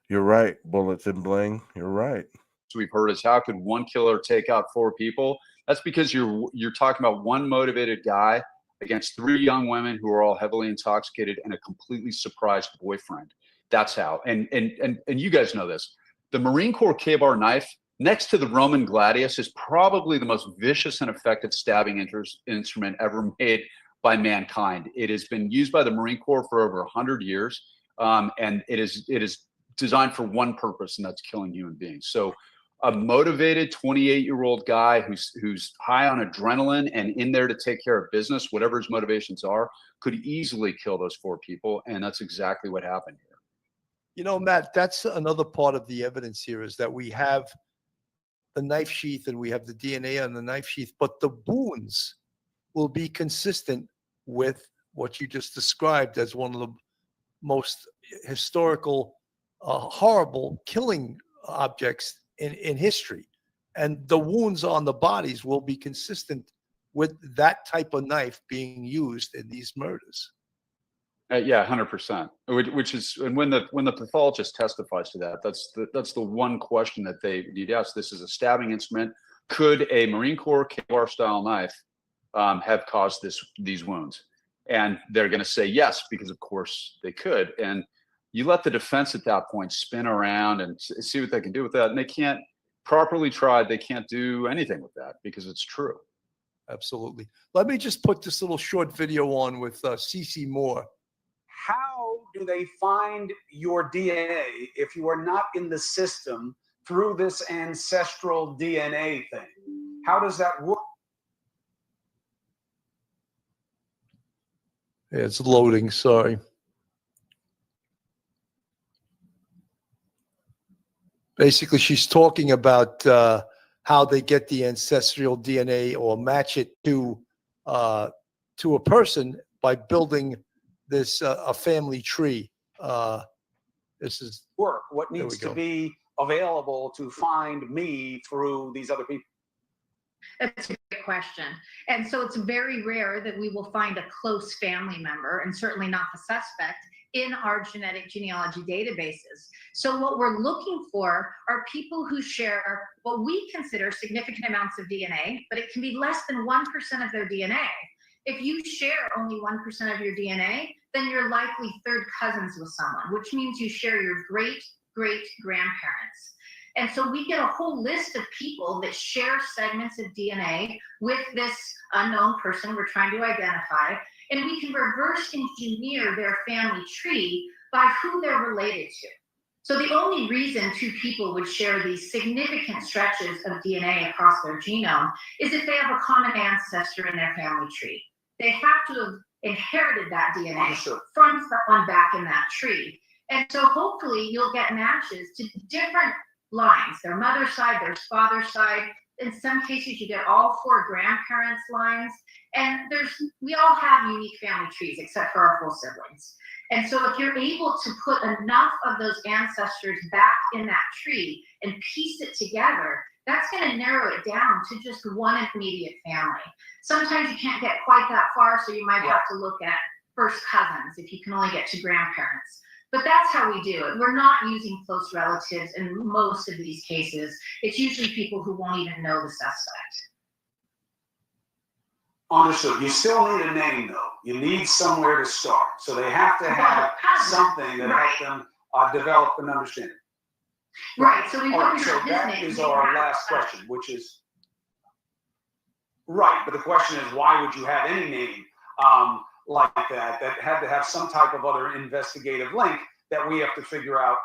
You're right, bullets and bling. You're right. we've heard is how could one killer take out 4 people? That's because you're talking about one motivated guy against 3 young women who are all heavily intoxicated and a completely surprised boyfriend. That's how. And you guys know this. The Marine Corps K-bar knife next to the Roman gladius is probably the most vicious and effective stabbing instrument ever made by mankind. It has been used by the Marine Corps for over 100 years, and it is designed for one purpose, and that's killing human beings. So a motivated 28-year-old guy who's high on adrenaline and in there to take care of business, whatever his motivations are, could easily kill those 4 people, and that's exactly what happened here. You know, Matt, that's another part of the evidence here is that we have the knife sheath and we have the DNA on the knife sheath, but the wounds will be consistent with what you just described as one of the most historical, horrible killing objects in history. And the wounds on the bodies will be consistent with that type of knife being used in these murders. Yeah, 100%. Which is, and when the pathologist testifies to that, that's the one question that they need to ask. This is a stabbing instrument. Could a Marine Corps K-bar style knife have caused these wounds? And they're going to say yes, because of course they could. And you let the defense at that point spin around and see what they can do with that. And they can't, properly tried, they can't do anything with that because it's true. Absolutely. Let me just put this little short video on with Cece Moore. How do they find your DNA if you are not in the system through this ancestral DNA thing? How does that work? Yeah, it's loading, sorry. Basically, she's talking about how they get the ancestral DNA or match it to a person by building this a family tree. This is Work. What there needs we to go. be available to find me through these other people? That's a great question. And so it's very rare that we will find a close family member, and certainly not the suspect, in our genetic genealogy databases. So what we're looking for are people who share what we consider significant amounts of DNA, but it can be less than 1% of their DNA. If you share only 1% of your DNA, then you're likely third cousins with someone, which means you share your great-great-grandparents. And so we get a whole list of people that share segments of DNA with this unknown person we're trying to identify, and we can reverse engineer their family tree by who they're related to. So the only reason two people would share these significant stretches of DNA across their genome is if they have a common ancestor in their family tree. They have to have inherited that DNA from someone back in that tree. And so hopefully you'll get matches to different lines, their mother's side, their father's side. In some cases, you get all four grandparents' lines. And we all have unique family trees, except for our full siblings. And so if you're able to put enough of those ancestors back in that tree and piece it together, that's going to narrow it down to just one immediate family. Sometimes you can't get quite that far, so you might have to look at first cousins if you can only get to grandparents. But that's how we do it. We're not using close relatives in most of these cases. It's usually people who won't even know the suspect. Understood. You still need a name, though. You need somewhere to start. So they have to have something that helps them develop an understanding. Right. So we All right, wouldn't so have this that name. is our last question, which is right. But the question is, why would you have any name like that had to have some type of other investigative link that we have to figure out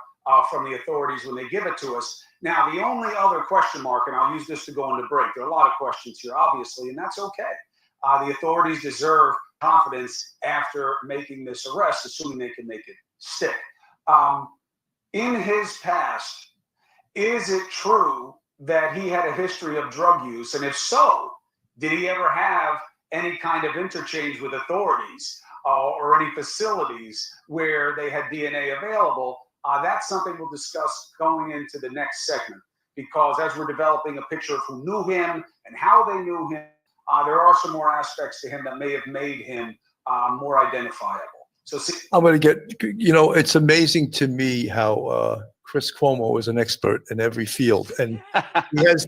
from the authorities when they give it to us? Now, the only other question mark, and I'll use this to go into break. There are a lot of questions here, obviously, and that's okay. The authorities deserve confidence after making this arrest, assuming they can make it stick. In his past, is it true that he had a history of drug use? And if so, did he ever have any kind of interchange with authorities or any facilities where they had DNA available? That's something we'll discuss going into the next segment, because as we're developing a picture of who knew him and how they knew him, there are some more aspects to him that may have made him more identifiable. So I'm going to get, it's amazing to me how Chris Cuomo is an expert in every field. And he has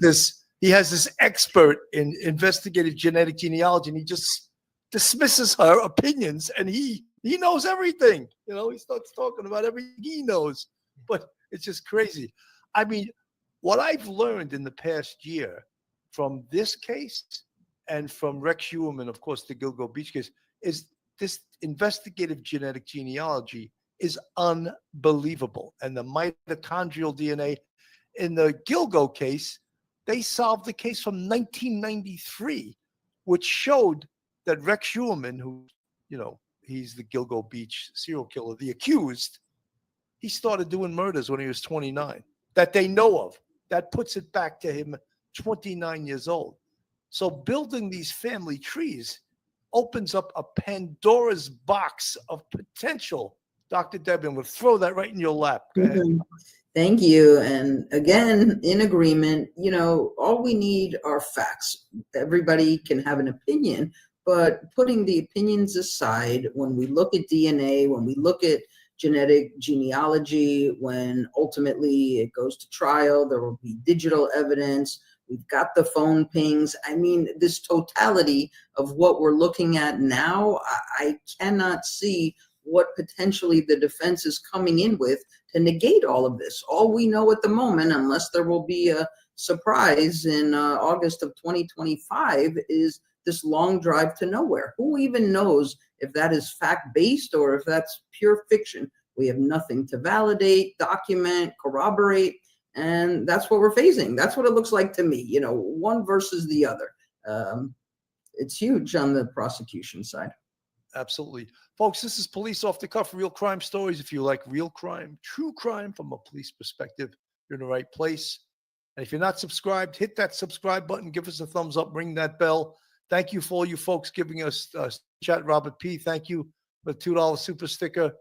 this expert in investigative genetic genealogy, and he just dismisses her opinions, and he knows everything. He starts talking about everything he knows, but it's just crazy. I mean, what I've learned in the past year from this case and from Rex Heuermann, of course, the Gilgo Beach case, is this investigative genetic genealogy is unbelievable. And the mitochondrial DNA in the Gilgo case, they solved the case from 1993, which showed that Rex Heuermann, who, he's the Gilgo Beach serial killer, the accused, he started doing murders when he was 29, that they know of. That puts it back to him 29 years old. So building these family trees opens up a Pandora's box of potential. Dr. Debian would throw that right in your lap. Go ahead. Thank you. And again, in agreement, all we need are facts. Everybody can have an opinion, but putting the opinions aside, when we look at DNA, when we look at genetic genealogy, when ultimately it goes to trial, there will be digital evidence. We've got the phone pings. I mean, this totality of what we're looking at now, I cannot see what potentially the defense is coming in with to negate all of this. All we know at the moment, unless there will be a surprise in August of 2025, is this long drive to nowhere. Who even knows if that is fact-based or if that's pure fiction? We have nothing to validate, document, corroborate, and that's what we're facing. That's what it looks like to me, you know, one versus the other. It's huge on the prosecution side. Absolutely. Folks, this is Police Off the Cuff, real crime stories. If you like real crime, true crime from a police perspective, you're in the right place. And if you're not subscribed, hit that subscribe button, give us a thumbs up, ring that bell. Thank you for all you folks giving us chat. Robert P., thank you for the $2 super sticker.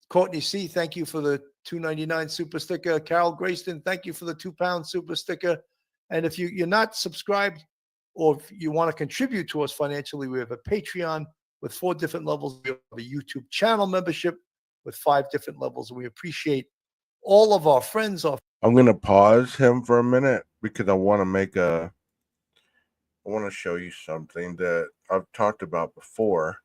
Courtney C., thank you for the $2.99 super sticker. Carol Grayston, thank you for the £2 super sticker. And if you're not subscribed or if you want to contribute to us financially, we have a Patreon with 4 different levels. We have a YouTube channel membership with 5 different levels. We appreciate all of our friends. I'm going to pause him for a minute because I want to show you something that I've talked about before,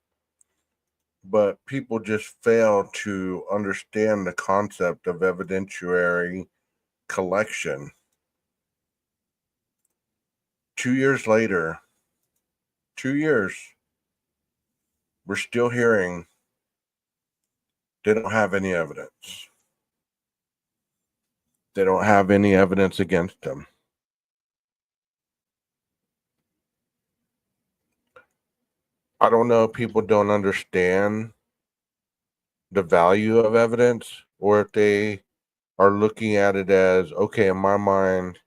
but people just fail to understand the concept of evidentiary collection. 2 years later, 2 years, we're still hearing they don't have any evidence. They don't have any evidence against them. I don't know if people don't understand the value of evidence, or if they are looking at it as, okay, in my mind,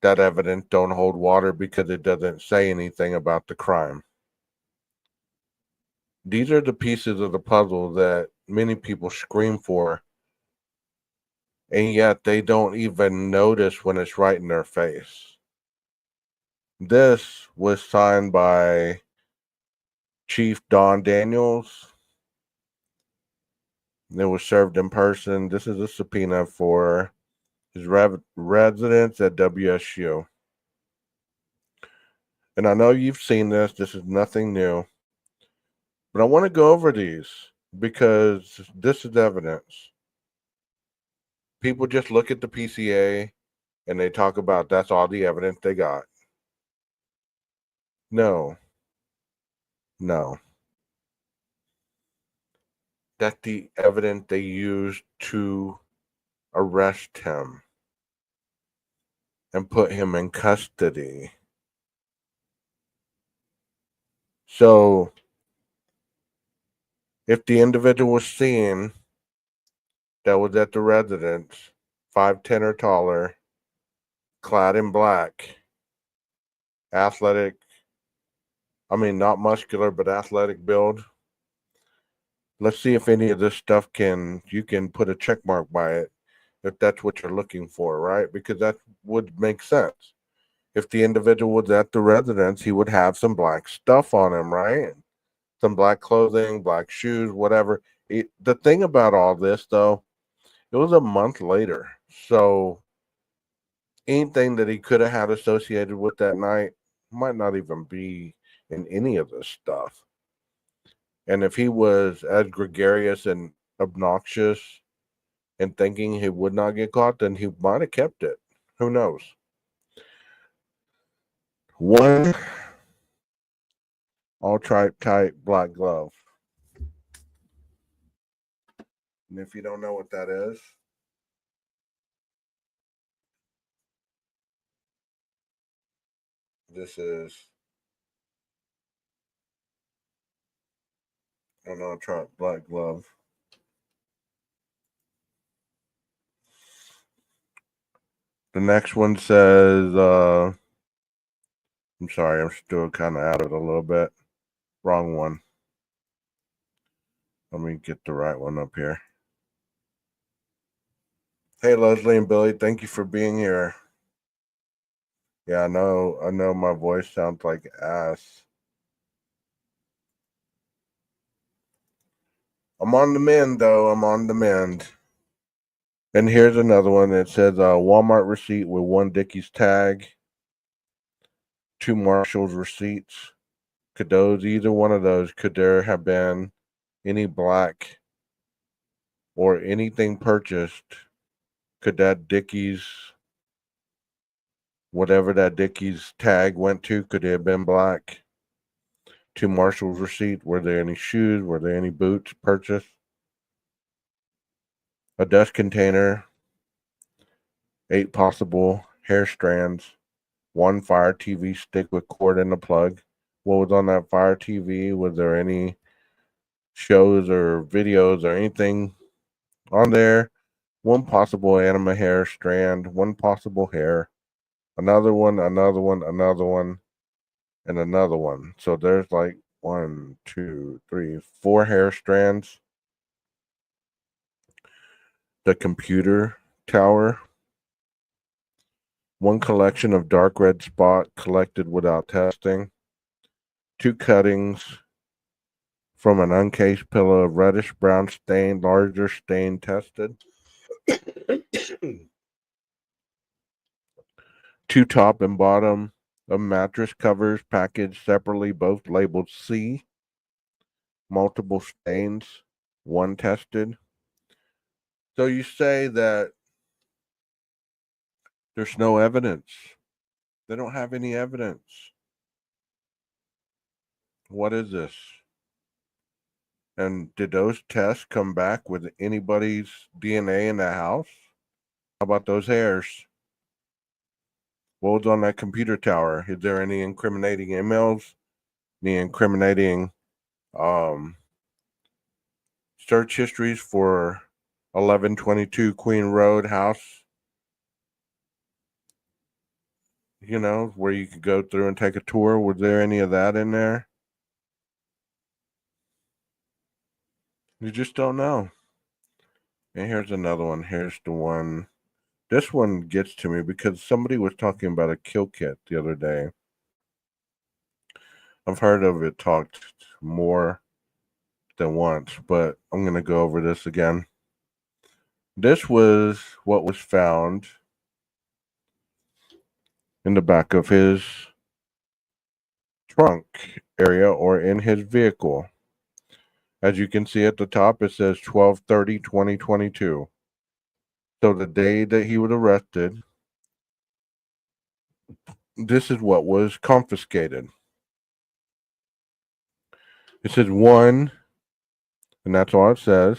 that evidence don't hold water because it doesn't say anything about the crime. These are the pieces of the puzzle that many people scream for, and yet they don't even notice when it's right in their face. This was signed by Chief Don Daniels. It was served in person. This is a subpoena for his residence at WSU. And I know you've seen this. This is nothing new. But I want to go over these because this is evidence. People just look at the PCA and they talk about that's all the evidence they got. No. That's the evidence they used to arrest him and put him in custody. So, if the individual was seen that was at the residence, 5'10" or taller, clad in black, athletic, not muscular, but athletic build. Let's see if any of this stuff you can put a check mark by it, if that's what you're looking for, right? Because that would make sense. If the individual was at the residence, he would have some black stuff on him, right? Some black clothing, black shoes, whatever. The thing about all this, though, it was a month later. So anything that he could have had associated with that night might not even be in any of this stuff. And if he was as gregarious and obnoxious and thinking he would not get caught, then he might have kept it. Who knows? One all-type black glove. And if you don't know what that is, this is an all-type black glove. The next one says, I'm sorry, I'm still kind of out of it a little bit. Wrong one. Let me get the right one up here. Hey, Leslie and Billy, thank you for being here. Yeah, I know my voice sounds like ass. I'm on the mend, though. I'm on the mend. And here's another one that says Walmart receipt with 1 Dickies tag, 2 Marshalls receipts. Either one of those, could there have been any black or anything purchased, could that Dickies, whatever that Dickies tag went to, could it have been black? To Marshall's receipt, were there any shoes? Were there any boots purchased? A dust container, 8 possible hair strands, 1 Fire TV stick with cord and a plug. What was on that Fire TV? Was there any shows or videos or anything on there? 1 possible anima hair strand, 1 possible hair, another one, another one, another one, and another one. So there's like 1, 2, 3, 4 hair strands. The computer tower, 1 collection of dark red spot collected without testing, 2 cuttings from an uncased pillow of reddish brown stain, larger stain tested, 2 top and bottom of mattress covers packaged separately, both labeled C, multiple stains, 1 tested. So you say that there's no evidence. They don't have any evidence. What is this? And did those tests come back with anybody's DNA in the house? How about those hairs? What was on that computer tower? Is there any incriminating emails? Any incriminating search histories for 1122 Queen Road house? You know, where you could go through and take a tour. Was there any of that in there? You just don't know. And here's another one. Here's the one. This one gets to me because somebody was talking about a kill kit the other day. I've heard of it talked more than once, but I'm going to go over this again. This was what was found in the back of his trunk area or in his vehicle. As you can see at the top, it says 12/30/2022. So the day that he was arrested, this is what was confiscated. It says 1, and that's all it says.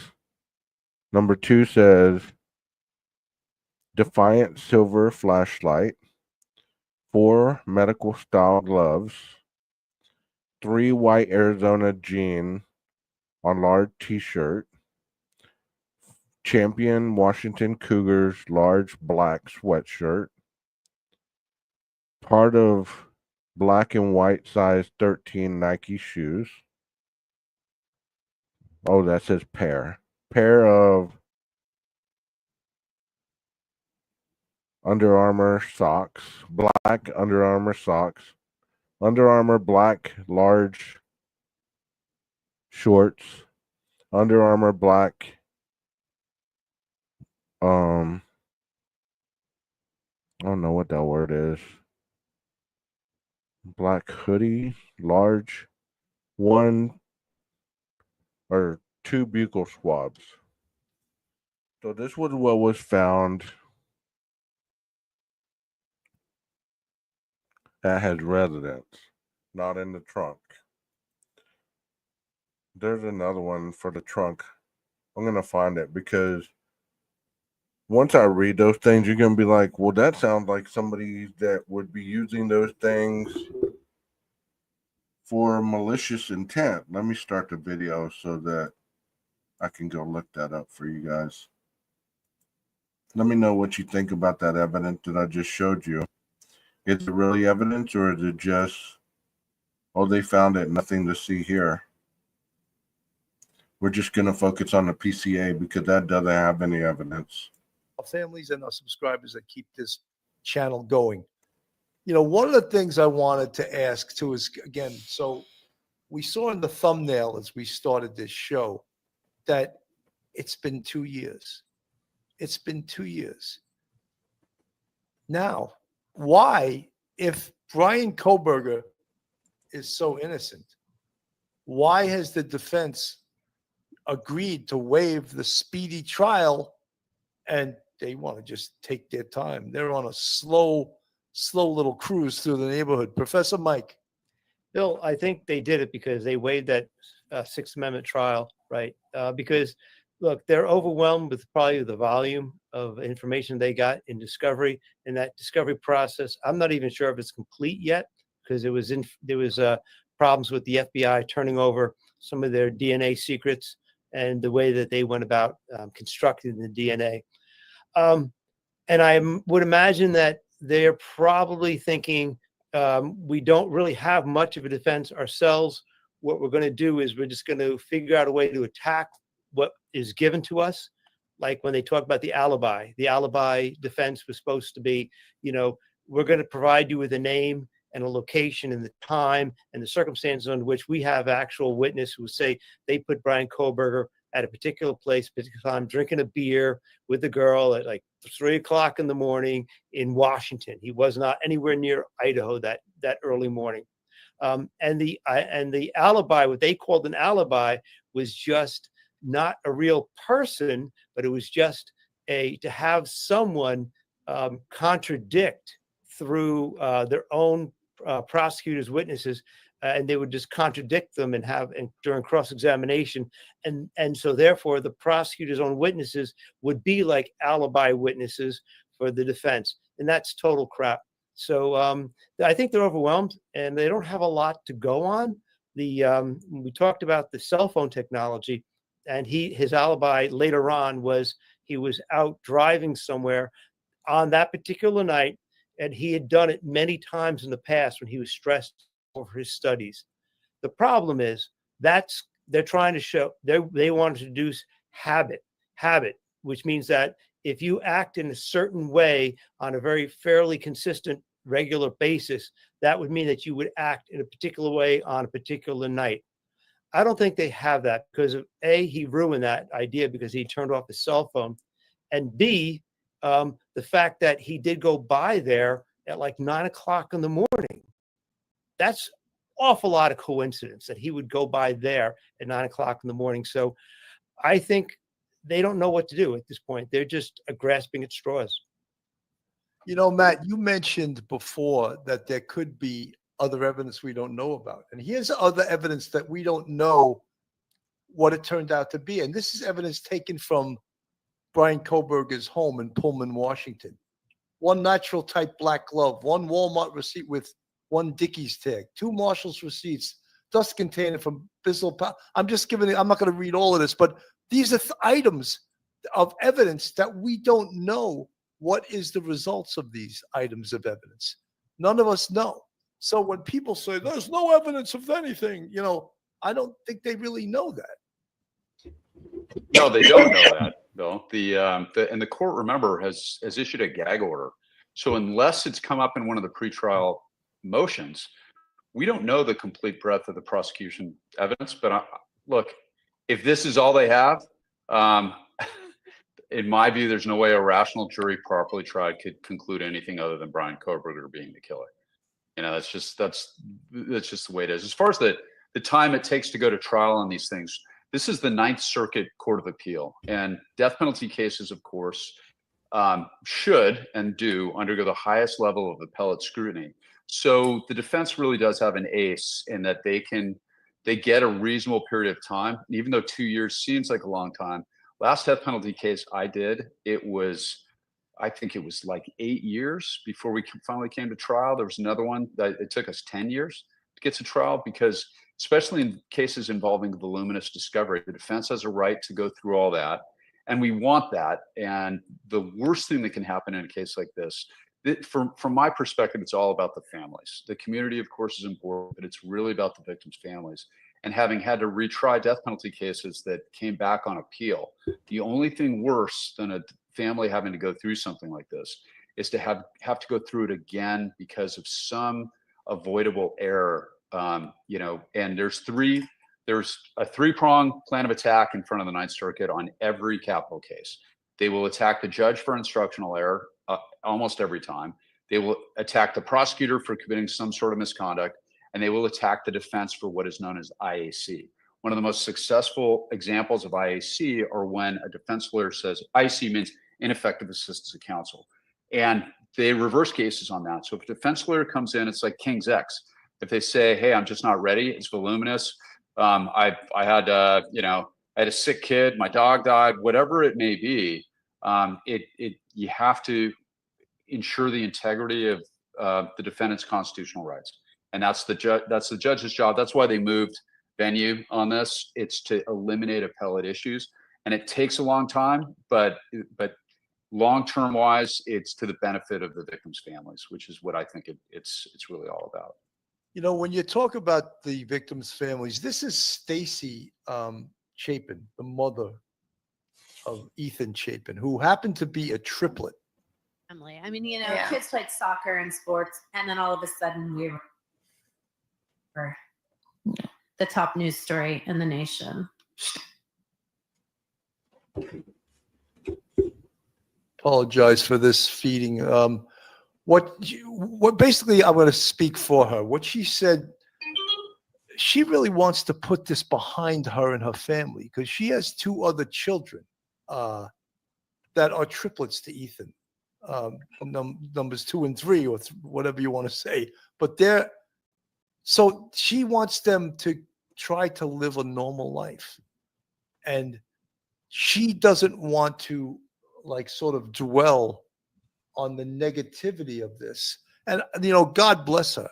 Number 2 says Defiant silver flashlight, 4 medical style gloves, 3 white Arizona jean on large t-shirt, Champion Washington Cougars large black sweatshirt, part of black and white size 13 Nike shoes. Oh, that says pair of Under Armour socks, black Under Armour socks, Under Armour black large shorts, Under Armour black I don't know what that word is. Black hoodie, large, 1 or 2 buccal swabs. So this was what was found at his residence, not in the trunk. There's another one for the trunk. I'm going to find it because once I read those things, you're going to be like, well, that sounds like somebody that would be using those things for malicious intent. Let me start the video so that I can go look that up for you guys. Let me know what you think about that evidence that I just showed you. Is it really evidence or is it just, oh, they found it, nothing to see here? We're just going to focus on the PCA because that doesn't have any evidence. Our families and our subscribers that keep this channel going. You know, one of the things I wanted to ask too is, again, so we saw in the thumbnail as we started this show that it's been 2 years. It's been 2 years. Now, why, if Brian Koberger is so innocent, why has the defense agreed to waive the speedy trial, and they want to just take their time. They're on a slow little cruise through the neighborhood. Professor Mike. Bill, I think they did it because they waived that Sixth Amendment trial, right? Because, look, they're overwhelmed with probably the volume of information they got in discovery. In that discovery process, I'm not even sure if it's complete yet, because there was problems with the FBI turning over some of their DNA secrets and the way that they went about constructing the DNA. And I would imagine that they're probably thinking, we don't really have much of a defense ourselves. What we're going to do is we're just going to figure out a way to attack what is given to us. Like when they talk about the alibi defense was supposed to be, we're going to provide you with a name and a location and the time and the circumstances under which we have actual witness who say they put Brian Kohlberger at a particular place, particular time, drinking a beer with the girl at like 3 o'clock in the morning in Washington. He was not anywhere near Idaho that early morning. And the alibi, what they called an alibi, was just not a real person, but it was just to have someone contradict through their own prosecutors' witnesses, and they would just contradict them and during cross-examination, and so therefore the prosecutor's own witnesses would be like alibi witnesses for the defense, and that's total crap. So I think they're overwhelmed and they don't have a lot to go on. We talked about the cell phone technology, and his alibi later on was he was out driving somewhere on that particular night, and he had done it many times in the past when he was stressed over his studies. The problem is they're trying to show they want to introduce habit, which means that if you act in a certain way on a very fairly consistent, regular basis, that would mean that you would act in a particular way on a particular night. I don't think they have that because of A, he ruined that idea because he turned off his cell phone, and B, the fact that he did go by there at like 9 o'clock in the morning. That's awful lot of coincidence that he would go by there at 9 o'clock in the morning. So I think they don't know what to do at this point. They're just grasping at straws. Matt, you mentioned before that there could be other evidence we don't know about. And here's other evidence that we don't know what it turned out to be. And this is evidence taken from Brian Kohlberger's home in Pullman, Washington. One natural type black glove, one Walmart receipt with one Dickies tag, 2 Marshall's receipts, dust container from Bissell. I'm not going to read all of this, but these are items of evidence that we don't know what is the results of these items of evidence. None of us know. So when people say there's no evidence of anything, I don't think they really know that. No, they don't know that, Bill. And the court, remember, has issued a gag order. So unless it's come up in one of the pretrial motions, we don't know the complete breadth of the prosecution evidence. But look, if this is all they have, in my view, there's no way a rational jury properly tried could conclude anything other than Brian Kohlberger being the killer. That's just the way it is. As far as the time it takes to go to trial on these things, this is the Ninth Circuit Court of Appeal, and death penalty cases, of course, should and do undergo the highest level of appellate scrutiny. So the defense really does have an ace in that they get a reasonable period of time. And even though 2 years seems like a long time, last death penalty case I did, I think it was like 8 years before we finally came to trial. There was another one that it took us 10 years to get to trial because, especially in cases involving voluminous discovery, the defense has a right to go through all that. And we want that. And the worst thing that can happen in a case like this, from my perspective, it's all about the families. The community, of course, is important, but it's really about the victims' families. And having had to retry death penalty cases that came back on appeal, the only thing worse than a family having to go through something like this is to have to go through it again because of some avoidable error. And there's a 3-pronged plan of attack in front of the Ninth Circuit on every capital case. They will attack the judge for instructional error almost every time. They will attack the prosecutor for committing some sort of misconduct, and they will attack the defense for what is known as IAC. One of the most successful examples of IAC are when a defense lawyer says, IAC means ineffective assistance of counsel. And they reverse cases on that. So if a defense lawyer comes in, it's like King's X. If they say, hey, I'm just not ready, it's voluminous. I had a sick kid, my dog died, whatever it may be. You have to ensure the integrity of the defendant's constitutional rights. And that's the judge's job. That's why they moved venue on this. It's to eliminate appellate issues. And it takes a long time, but long-term wise, it's to the benefit of the victims' families, which is what I think it's really all about. You know, when you talk about the victims' families, this is Stacy Chapin, the mother of Ethan Chapin, who happened to be a triplet. Family. I mean, kids played soccer and sports, and then all of a sudden we were the top news story in the nation. Apologize for this feeding. What basically, I'm going to speak for her. What she said, she really wants to put this behind her and her family because she has two other children that are triplets to Ethan, numbers 2 and 3, or whatever you want to say. But so she wants them to try to live a normal life, and she doesn't want to sort of dwell on the negativity of this. And God bless her,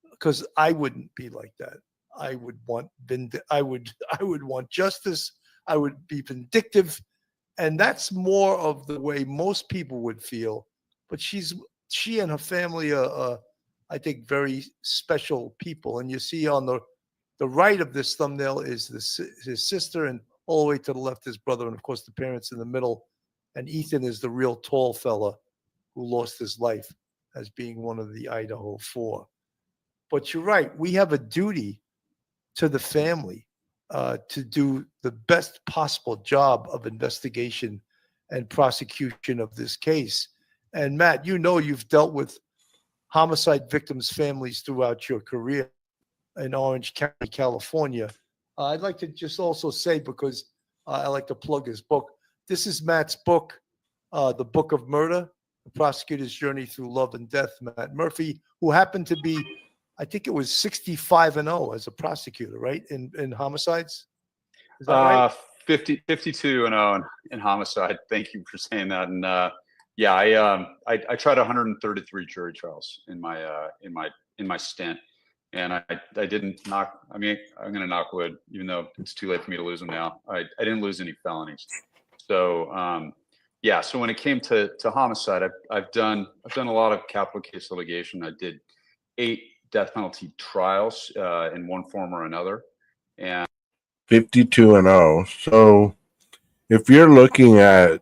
because I wouldn't be like that. I would want justice. I would be vindictive, and that's more of the way most people would feel. But she and her family are I think, very special people. And you see on the right of this thumbnail is his sister, and all the way to the left his brother, and of course the parents in the middle. And Ethan is the real tall fella who lost his life as being one of the Idaho 4. But you're right, we have a duty to the family to do the best possible job of investigation and prosecution of this case. And Matt, you've dealt with homicide victims' families throughout your career in Orange County, California. I'd like to just also say, because I like to plug his book, this is Matt's book, The Book of Murder, The Prosecutor's Journey Through Love and Death. Matt Murphy, who happened to be, I think it was 65-0 as a prosecutor, right, in homicides? Is that right? 52-0 in homicide. Thank you for saying that. And I tried 133 jury trials in my stint, and I didn't knock. I mean, I'm going to knock wood, even though it's too late for me to lose them now. I didn't lose any felonies. So so when it came to homicide, I've done a lot of capital case litigation. I did 8 death penalty trials in one form or another, and 52-0. So if you're looking at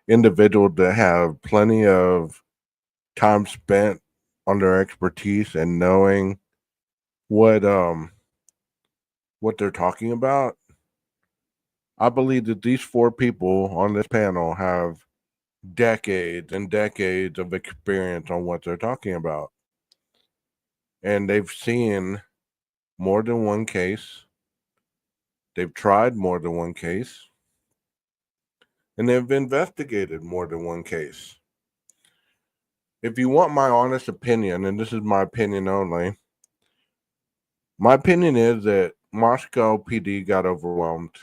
individuals that have plenty of time spent on their expertise and knowing what they're talking about, I believe that these 4 people on this panel have decades and decades of experience on what they're talking about. And they've seen more than one case. They've tried more than one case. And they've investigated more than one case. If you want my honest opinion, and this is my opinion only, my opinion is that Moscow PD got overwhelmed.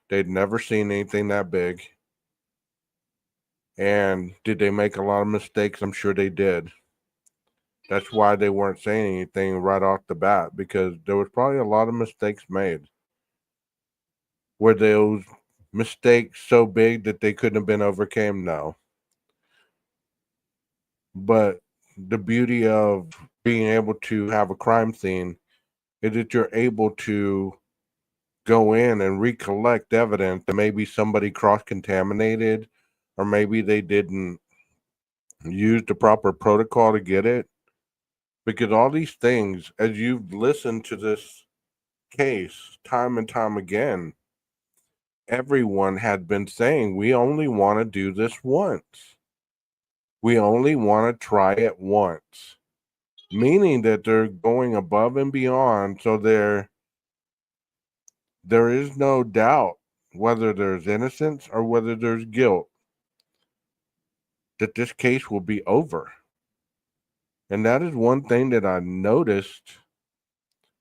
They'd never seen anything that big. And did they make a lot of mistakes? I'm sure they did. That's why they weren't saying anything right off the bat, because there was probably a lot of mistakes made. Were those mistakes so big that they couldn't have been overcome? No. But the beauty of being able to have a crime scene is that you're able to go in and recollect evidence that maybe somebody cross-contaminated, or maybe they didn't use the proper protocol to get it. Because all these things, as you've listened to this case time and time again, everyone had been saying, we only want to do this once. We only want to try it once. Meaning that they're going above and beyond, so they're there is no doubt whether there's innocence or whether there's guilt that this case will be over. And that is one thing that I noticed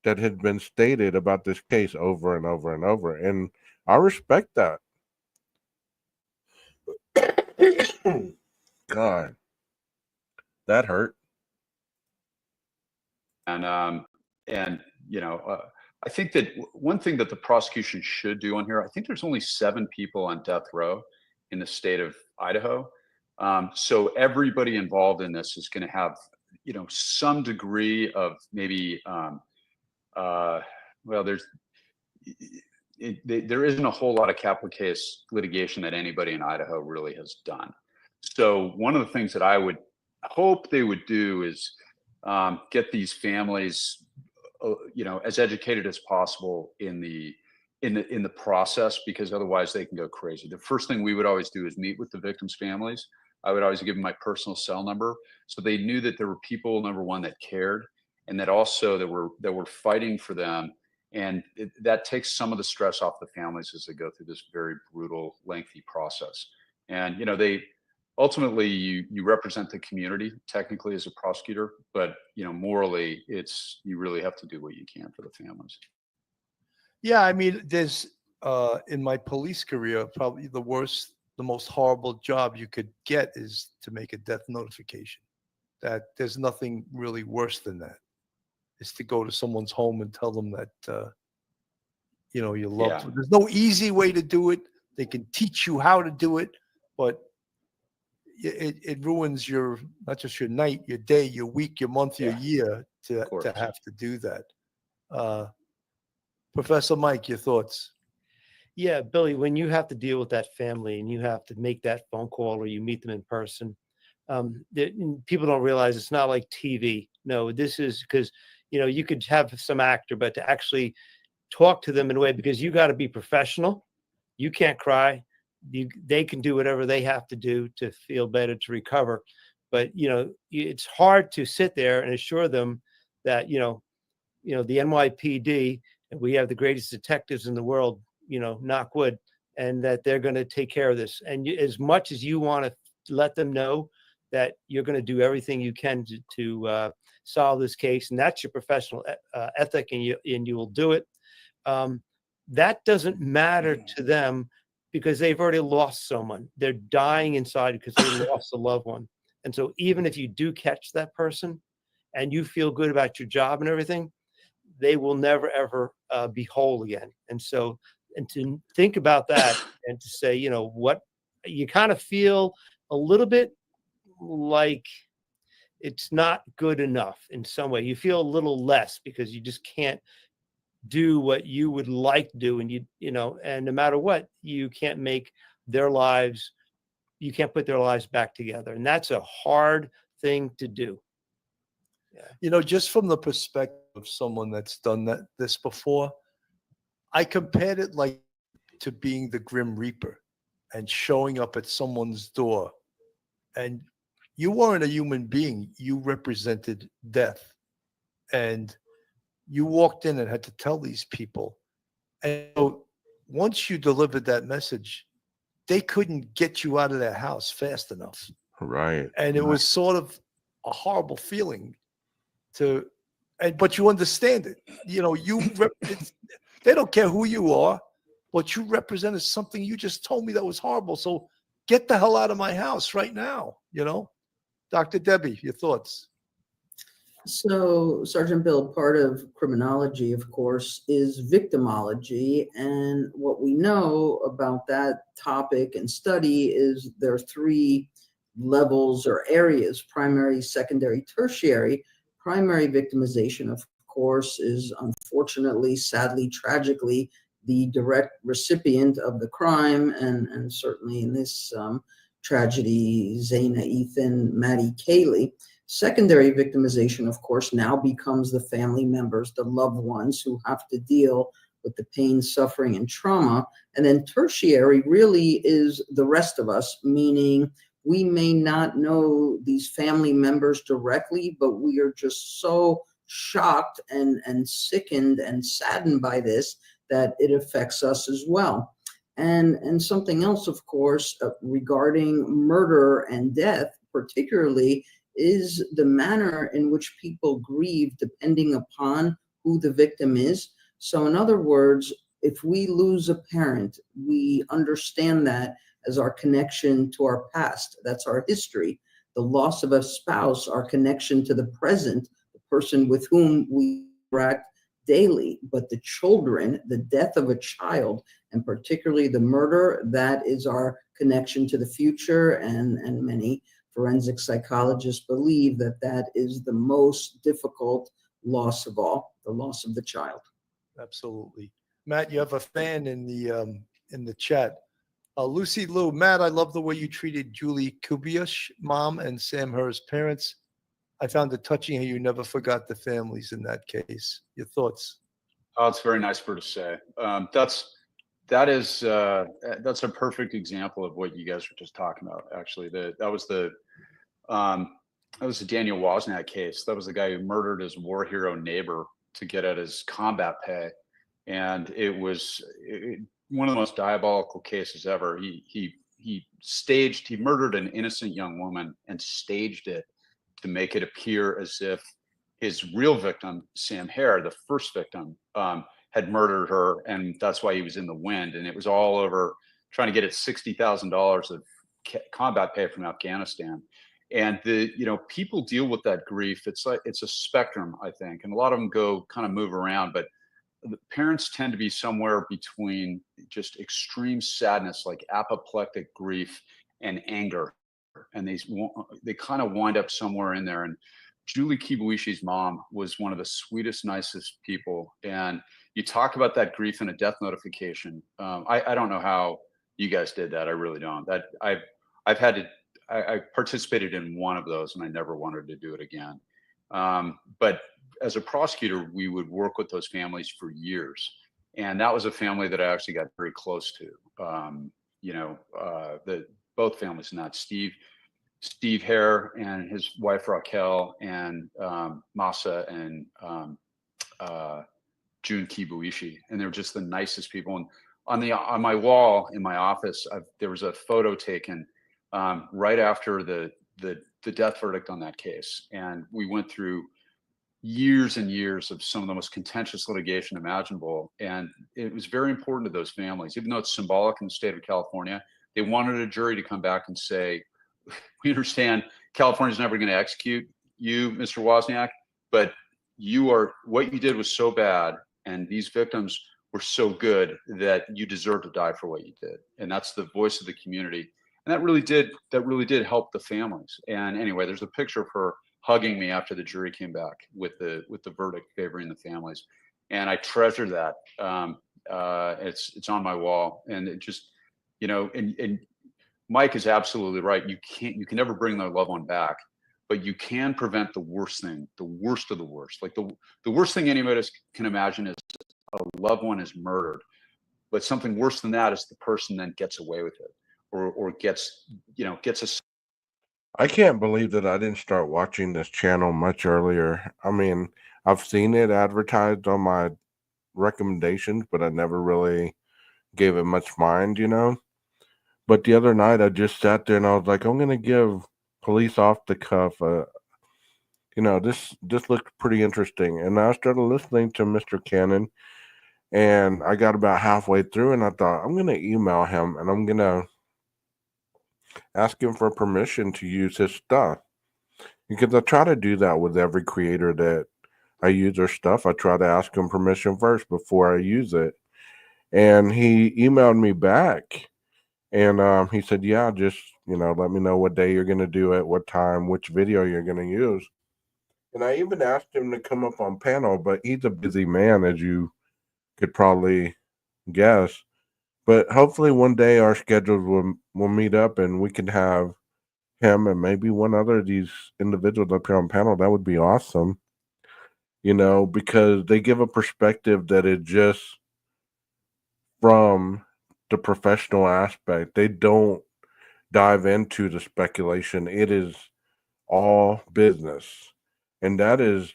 that has been stated about this case over and over and over. And I respect that. God, that hurt. And you know, I think that one thing that the prosecution should do on here, I think there's only 7 people on death row in the state of Idaho. So everybody involved in this is going to have, you know, some degree of maybe, well, there isn't a whole lot of capital case litigation that anybody in Idaho really has done. So one of the things that I would hope they would do is get these families, you know, as educated as possible in the process, because otherwise they can go crazy. The first thing we would always do is meet with the victims' families. I would always give them my personal cell number, so they knew that there were people, number one, that cared, and that also that were fighting for them. And that takes some of the stress off the families as they go through this very brutal, lengthy process. And, you know, ultimately you represent the community technically as a prosecutor, but, you know, morally you really have to do what you can for the families. Yeah, I mean, there's in my police career, probably the most horrible job you could get is to make a death notification. That there's nothing really worse than that. Is to go to someone's home and tell them that you know, you love them. There's no easy way to do it. They can teach you how to do it, but it ruins your, not just your night, your day, your week, your month, your year to have to do that. Professor Mike, your thoughts? Yeah, Billy, when you have to deal with that family and you have to make that phone call or you meet them in person, people don't realize it's not like TV. No, this is because, you know, you could have some actor, but to actually talk to them in a way, because you got to be professional. You can't cry. They can do whatever they have to do to feel better, to recover. But, you know, it's hard to sit there and assure them that, you know, the NYPD, and we have the greatest detectives in the world, you know, knock wood, and that they're going to take care of this. And as much as you want to let them know that you're going to do everything you can to solve this case, and that's your professional ethic, and you will do it. That doesn't matter to them because they've already lost someone. They're dying inside because they lost a loved one. And so even if you do catch that person and you feel good about your job and everything, they will never, ever be whole again. And so, and to think about that and to say, you know, what you kind of feel a little bit like it's not good enough in some way. You feel a little less because you just can't do what you would like to do. And you know, and no matter what, you can't make their lives, you can't put their lives back together. And that's a hard thing to do. Yeah. You know, just from the perspective of someone that's done this before, I compared it like to being the Grim Reaper and showing up at someone's door. And you weren't a human being. You represented death. And you walked in and had to tell these people. And so once you delivered that message, they couldn't get you out of their house fast enough. Right. And it was sort of a horrible feeling but you understand it. You know, they don't care who you are. What you represent is something you just told me that was horrible. So get the hell out of my house right now, you know? Dr. Debbie, your thoughts? So, Sergeant Bill, part of criminology, of course, is victimology. And what we know about that topic and study is there are 3 levels or areas: primary, secondary, tertiary. Primary victimization, of course, is unfortunately, sadly, tragically, the direct recipient of the crime. And certainly in this tragedy, Zaina, Ethan, Maddie, Kaylee. Secondary victimization, of course, now becomes the family members, the loved ones who have to deal with the pain, suffering, and trauma. And then tertiary really is the rest of us, meaning we may not know these family members directly, but we are just so shocked and sickened and saddened by this that it affects us as well. And something else, of course, regarding murder and death, particularly, is the manner in which people grieve depending upon who the victim is. So in other words, if we lose a parent, we understand that as our connection to our past. That's our history. The loss of a spouse, our connection to the present, the person with whom we interact daily. But the children, the death of a child, and particularly the murder, that is our connection to the future. And many forensic psychologists believe that that is the most difficult loss of all, the loss of the child. Absolutely. Matt, you have a fan in the chat. Lucy Lou, Matt, I love the way you treated Julie Kubia's mom and Sam Herr's parents. I found it touching how you never forgot the families in that case. Your thoughts? Oh, it's very nice for her to say. That's a perfect example of what you guys were just talking about. Actually, that was the Daniel Wozniak case. That was the guy who murdered his war hero neighbor to get at his combat pay, and it was one of the most diabolical cases ever. He murdered an innocent young woman and staged it to make it appear as if his real victim, Sam Herr, the first victim, had murdered her, and that's why he was in the wind. And it was all over trying to get at $60,000 of combat pay from Afghanistan. And people deal with that grief. It's a spectrum, I think, and a lot of them move around, but the parents tend to be somewhere between just extreme sadness, like apoplectic grief, and anger, and they kind of wind up somewhere in there. And Julie Kibuishi's mom was one of the sweetest, nicest people. And you talk about that grief in a death notification. I don't know how you guys did that. I really don't. I participated in one of those, and I never wanted to do it again. But as a prosecutor, we would work with those families for years. And that was a family that I actually got very close to. Both families in that, Steve Herr and his wife Raquel, and Masa and June Kibuishi. And they were just the nicest people. And on my wall in my office, there was a photo taken right after the death verdict on that case. And we went through years and years of some of the most contentious litigation imaginable. And it was very important to those families, even though it's symbolic in the state of California. They wanted a jury to come back and say, we understand California's never going to execute you, Mr. Wozniak, but what you did was so bad, and these victims were so good that you deserve to die for what you did. And that's the voice of the community. And that really did help the families. And anyway, there's a picture of her hugging me after the jury came back with the verdict favoring the families. And I treasure that. It's on my wall. And it just, and Mike is absolutely right. You can never bring their loved one back, but you can prevent the worst thing, the worst of the worst. Like the worst thing anybody can imagine is a loved one is murdered. But something worse than that is the person then gets away with it, or gets a. I can't believe that I didn't start watching this channel much earlier. I mean, I've seen it advertised on my recommendations, but I never really gave it much mind, But the other night I just sat there and I was like, I'm going to give Police Off the Cuff this looked pretty interesting. And I started listening to Mr. Cannon, and I got about halfway through and I thought, I'm going to email him and I'm going to ask him for permission to use his stuff, because I try to do that with every creator that I use their stuff. I try to ask him permission first before I use it. And he emailed me back, and he said, yeah, just let me know what day you're going to do it, what time, which video you're going to use. And I even asked him to come up on panel, but he's a busy man, as you could probably guess. But hopefully one day our schedules will meet up and we can have him and maybe one other of these individuals up here on panel. That would be awesome, because they give a perspective that is just from the professional aspect. They don't dive into the speculation. It is all business. And that is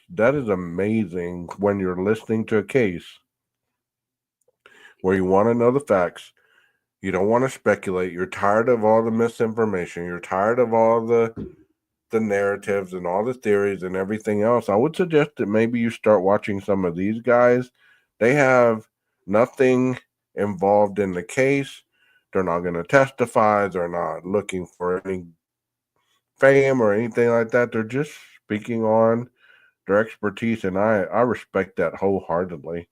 amazing when you're listening to a case where you want to know the facts. You don't want to speculate. You're tired of all the misinformation. You're tired of all the narratives and all the theories and everything else. I would suggest that maybe you start watching some of these guys. They have nothing involved in the case. They're not going to testify. They're not looking for any fame or anything like that. They're just speaking on their expertise, and I respect that wholeheartedly.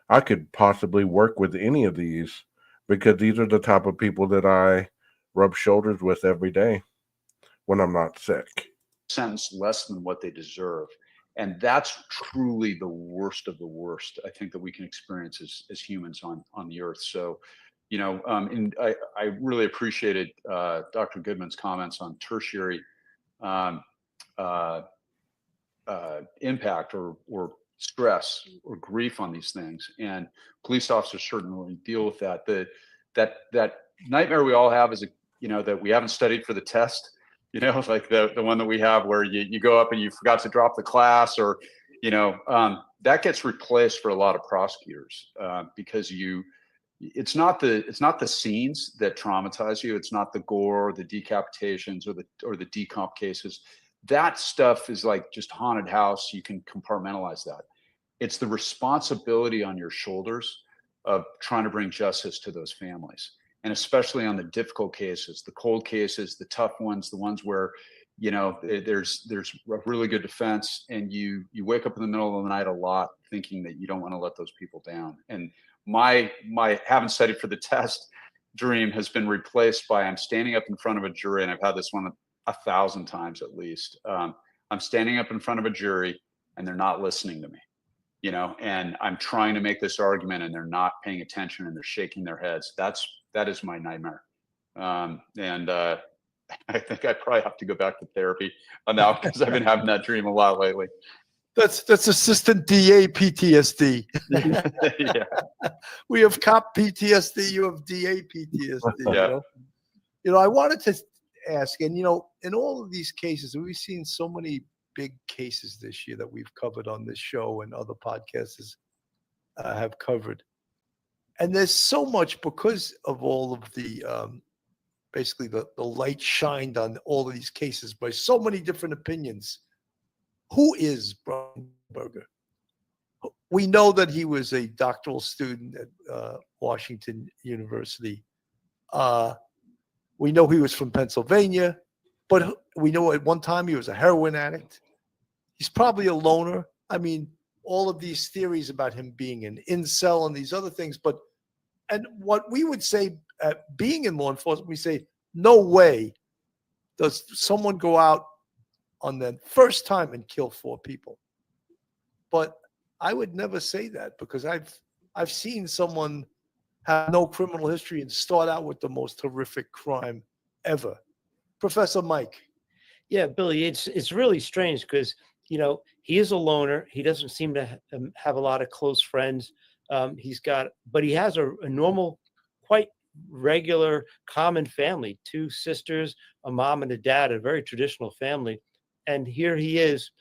I could possibly work with any of these because these are the type of people that I rub shoulders with every day when I'm not sick. Sentence less than what they deserve. And that's truly the worst of the worst, I think, that we can experience as humans on the earth. So, you know, and I really appreciated Dr. Goodman's comments on tertiary impact or stress or grief on these things. And police officers certainly deal with that. That nightmare we all have is, you know, that we haven't studied for the test. You know, like the one that we have where you go up and you forgot to drop the class, or, you know, that gets replaced for a lot of prosecutors because it's not the scenes that traumatize you. It's not the gore, the decapitations, or the decomp cases. That stuff is like just haunted house. You can compartmentalize that. It's the responsibility on your shoulders of trying to bring justice to those families. And especially on the difficult cases, the cold cases, the tough ones, the ones where, you know, there's a really good defense, and you wake up in the middle of the night a lot thinking that you don't want to let those people down. And my haven't studied for the test dream has been replaced by I'm standing up in front of a jury, and I've had this one 1,000 times at least. I'm standing up in front of a jury and they're not listening to me, you know, and I'm trying to make this argument and they're not paying attention and they're shaking their heads. That is my nightmare. And I think I probably have to go back to therapy on that because I've been having that dream a lot lately. That's assistant DA PTSD. Yeah. We have cop PTSD. You have DA PTSD. Yeah. You know, I wanted to ask, and you know, in all of these cases, we've seen so many big cases this year that we've covered on this show and other podcasts have covered. And there's so much because of all of the basically the light shined on all of these cases by so many different opinions. Who is Brian Berger? We know that he was a doctoral student at Washington University. We know he was from Pennsylvania, but we know at one time he was a heroin addict. He's probably a loner. I mean, all of these theories about him being an incel and these other things. And what we would say, being in law enforcement, we say, no way does someone go out on the first time and kill 4 people. But I would never say that because I've seen someone have no criminal history and start out with the most horrific crime ever. Professor Mike. Yeah, Billy, it's really strange because, you know, he is a loner. He doesn't seem to have a lot of close friends. But he has a normal, quite regular, common family, 2 sisters, a mom and a dad, a very traditional family. And here he is,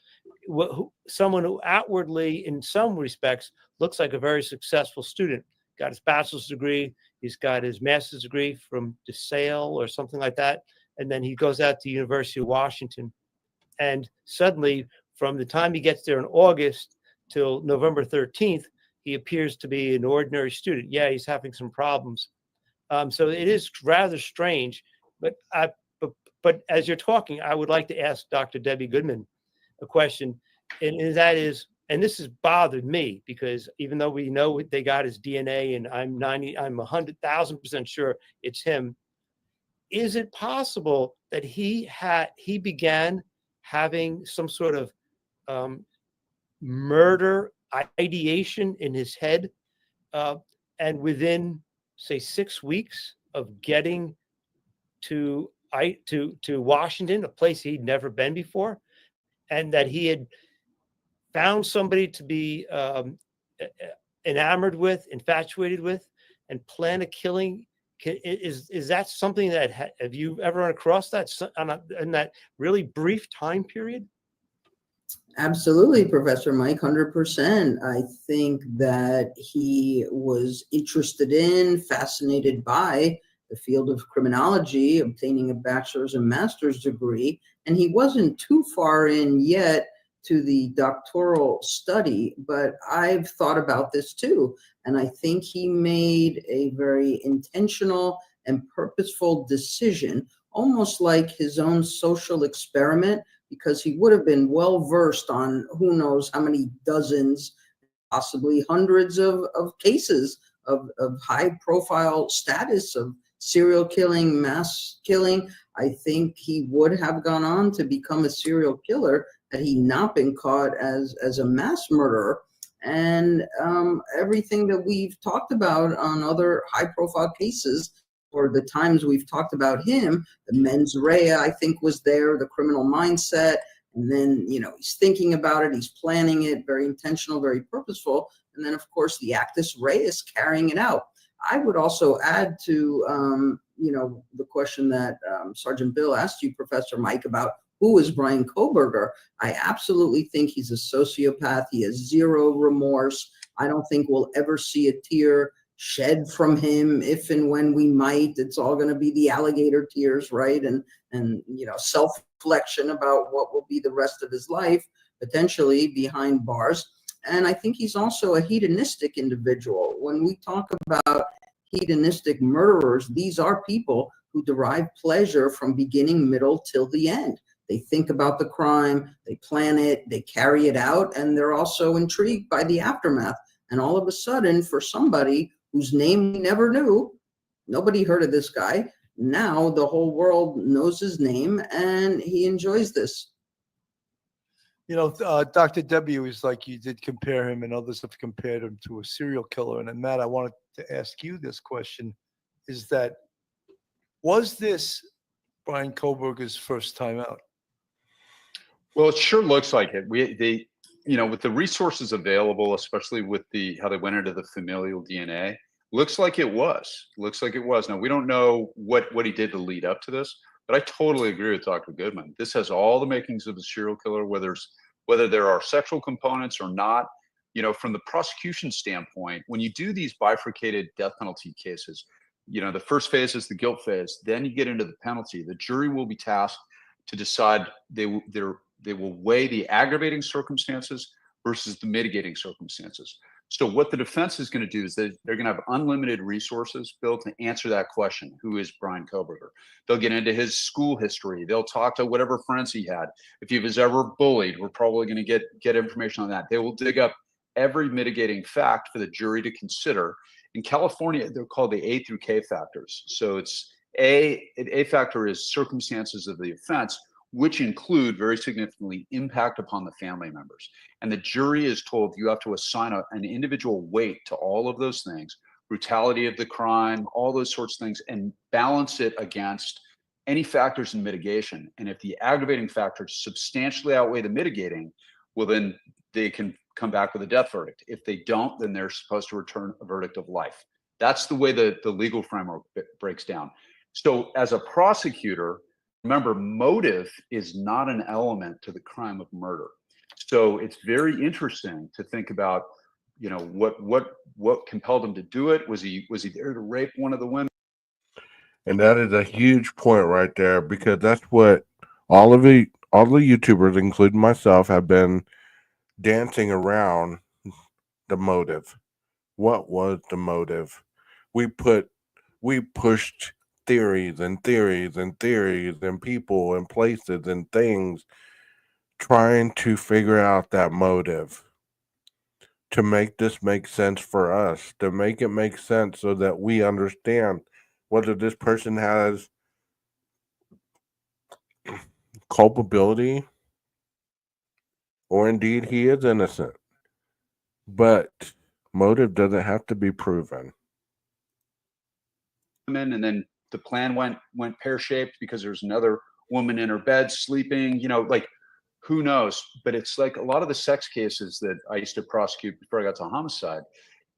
someone who outwardly, in some respects, looks like a very successful student. Got his bachelor's degree. He's got his master's degree from DeSale or something like that. And then he goes out to University of Washington. And suddenly, from the time he gets there in August till November 13th, he appears to be an ordinary student. Yeah, he's having some problems. So it is rather strange. But as you're talking, I would like to ask Dr. Debbie Goodman a question. And that is, and this has bothered me because even though we know what they got his DNA and I'm 100,000% sure it's him, is it possible that he began having some sort of murder ideation in his head, and within, say, 6 weeks of getting to Washington, a place he'd never been before, and that he had found somebody to be enamored with, infatuated with, and plan a killing? Is that something that have you ever run across that in that really brief time period? Absolutely, Professor Mike, 100%. I think that he was interested in, fascinated by the field of criminology, obtaining a bachelor's and master's degree, and he wasn't too far in yet to the doctoral study, but I've thought about this too, and I think he made a very intentional and purposeful decision, almost like his own social experiment, because he would have been well versed on who knows how many dozens, possibly hundreds of cases of high profile status of serial killing, mass killing. I think he would have gone on to become a serial killer had he not been caught as a mass murderer. And everything that we've talked about on other high profile cases, or the times we've talked about him, the mens rea, I think, was there, the criminal mindset. And then, you know, he's thinking about it, he's planning it, very intentional, very purposeful. And then, of course, the actus reus, carrying it out. I would also add to, you know, the question that Sergeant Bill asked you, Professor Mike, about who is Brian Kohberger. I absolutely think he's a sociopath. He has zero remorse. I don't think we'll ever see a tear shed from him. If and when we might, it's all going to be the alligator tears, right? And you know, self-reflection about what will be the rest of his life, potentially behind bars. And I think he's also a hedonistic individual. When we talk about hedonistic murderers, these are people who derive pleasure from beginning, middle, till the end. They think about the crime, they plan it, they carry it out, and they're also intrigued by the aftermath. And all of a sudden, for somebody whose name we never knew, nobody heard of this guy, now the whole world knows his name, and he enjoys this. You know, Dr. W is like, you did compare him, and others have compared him to a serial killer. And then, Matt, I wanted to ask you this question, is that, was this Brian Kohberger's first time out? Well, it sure looks like it. You know, with the resources available, especially with how they went into the familial DNA, looks like it was. Looks like it was. Now, we don't know what he did to lead up to this, but I totally agree with Dr. Goodman. This has all the makings of a serial killer, whether there are sexual components or not. You know, from the prosecution standpoint, when you do these bifurcated death penalty cases, you know, the first phase is the guilt phase. Then you get into the penalty. The jury will be tasked to decide. They will weigh the aggravating circumstances versus the mitigating circumstances. So what the defense is going to do is they're going to have unlimited resources built to answer that question: who is Brian Kohberger? They'll get into his school history. They'll talk to whatever friends he had. If he was ever bullied, we're probably going to get information on that. They will dig up every mitigating fact for the jury to consider. In California, they're called the A through K factors. So it's A factor is circumstances of the offense, which include very significantly impact upon the family members. And the jury is told you have to assign an individual weight to all of those things, brutality of the crime, all those sorts of things, and balance it against any factors in mitigation. And if the aggravating factors substantially outweigh the mitigating, well, then they can come back with a death verdict. If they don't, then they're supposed to return a verdict of life. That's the way the legal framework breaks down. So as a prosecutor, remember, motive is not an element to the crime of murder. So it's very interesting to think about, you know, what compelled him to do it. Was he there to rape one of the women? And that is a huge point right there, because that's what all the YouTubers, including myself, have been dancing around the motive. What was the motive? We pushed theories and theories and theories and people and places and things, trying to figure out that motive, to make this make sense for us, to make it make sense so that we understand whether this person has culpability or indeed he is innocent. But motive doesn't have to be proven. And then the plan went pear-shaped because there's another woman in her bed sleeping, you know, like, who knows? But it's like a lot of the sex cases that I used to prosecute before I got to homicide,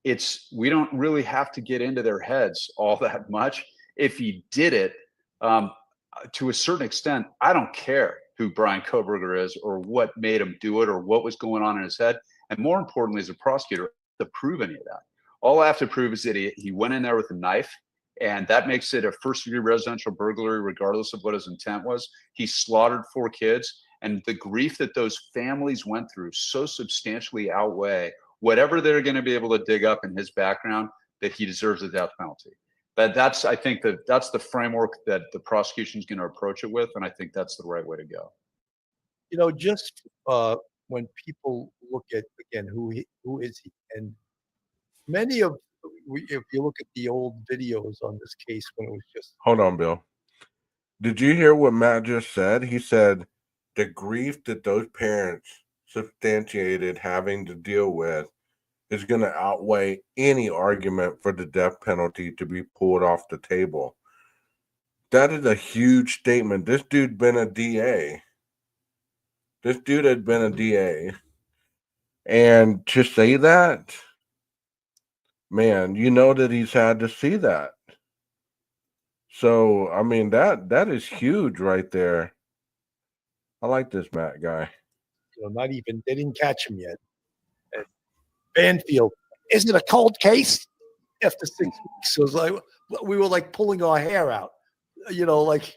we don't really have to get into their heads all that much. If he did it, to a certain extent, I don't care. who Brian Kohberger is or what made him do it or what was going on in his head. And more importantly, as a prosecutor, I don't have to prove any of that. All I have to prove is that he went in there with a knife, and that makes it a first-degree residential burglary regardless of what his intent was. He slaughtered 4 kids, and the grief that those families went through so substantially outweigh whatever they're going to be able to dig up in his background that he deserves a death penalty. I think that's the framework that the prosecution is going to approach it with, and I think that's the right way to go. You know, just when people look at, again, who is he, and many of, if you look at the old videos on this case when it was just. Hold on, Bill. Did you hear what Matt just said? He said the grief that those parents substantiated having to deal with is going to outweigh any argument for the death penalty to be pulled off the table. That is a huge statement. This dude been a DA. This dude had been a DA. And to say that, man, you know that he's had to see that. So, I mean, that is huge right there. I like this Matt guy. You know, not even, they didn't catch him yet. And Banfield, isn't it a cold case? After 6 weeks, it was like, we were like pulling our hair out. You know, like,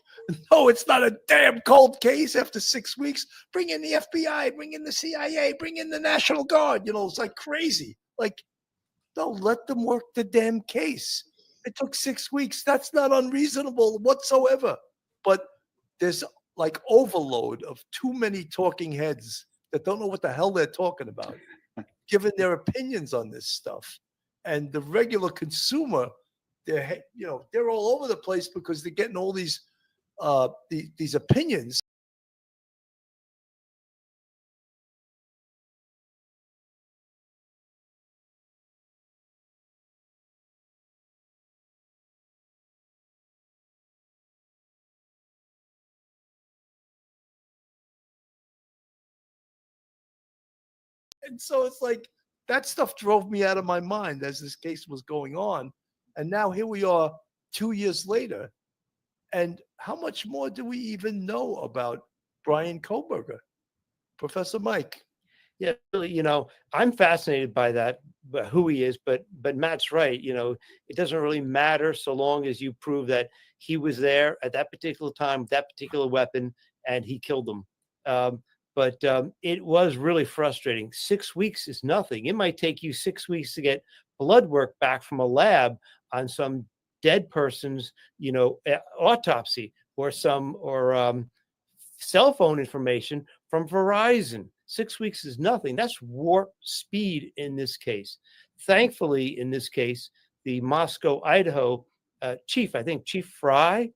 no, it's not a damn cold case after 6 weeks. Bring in the FBI, bring in the CIA, bring in the National Guard. You know, it's like crazy. Like, no, let them work the damn case. It took 6 weeks. That's not unreasonable whatsoever. But there's like overload of too many talking heads that don't know what the hell they're talking about, giving their opinions on this stuff. And the regular consumer, they're all over the place because they're getting all these opinions. And so it's like that stuff drove me out of my mind as this case was going on. And now here we are 2 years later. And how much more do we even know about Brian Kohberger? Professor Mike. Yeah, really, you know, I'm fascinated by that, but who he is, but Matt's right. You know, it doesn't really matter so long as you prove that he was there at that particular time, with that particular weapon, and he killed them. But it was really frustrating. 6 weeks is nothing. It might take you 6 weeks to get blood work back from a lab on some dead person's, you know, autopsy or cell phone information from Verizon. 6 weeks is nothing. That's warp speed in this case. Thankfully, in this case, the Moscow, Idaho chief, I think Chief Fry,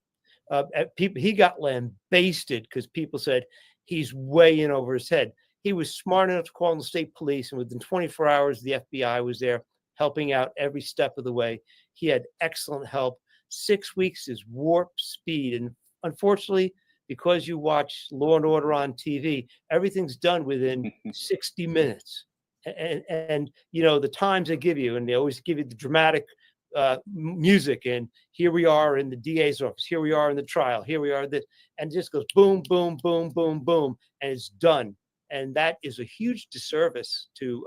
he got lambasted because people said he's way in over his head. He was smart enough to call in the state police, and within 24 hours, the FBI was there helping out every step of the way. He had excellent help. 6 weeks is warp speed. And unfortunately, because you watch Law and Order on TV, everything's done within 60 minutes. And you know, the times they give you, and they always give you the dramatic music, and here we are in the DA's office, here we are in the trial, here we are, and it just goes boom, boom, boom, boom, boom, and it's done. And that is a huge disservice to,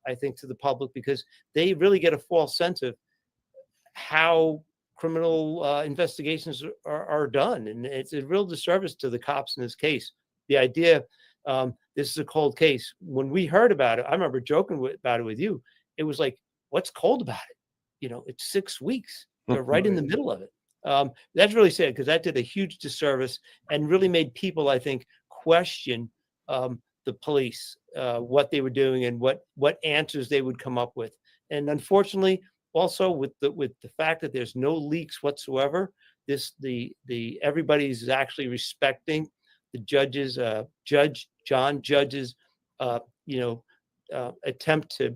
I think, to the public, because they really get a false sense of how criminal investigations are done. And it's a real disservice to the cops in this case. The idea, this is a cold case. When we heard about it, I remember joking about it with you. It was like, what's cold about it? You know, it's 6 weeks. They're right in the middle of it. That's really sad, because that did a huge disservice and really made people, I think, question the police, what they were doing and what answers they would come up with. And unfortunately, also with the fact that there's no leaks whatsoever, everybody's actually respecting the judges, John Judge's, attempt to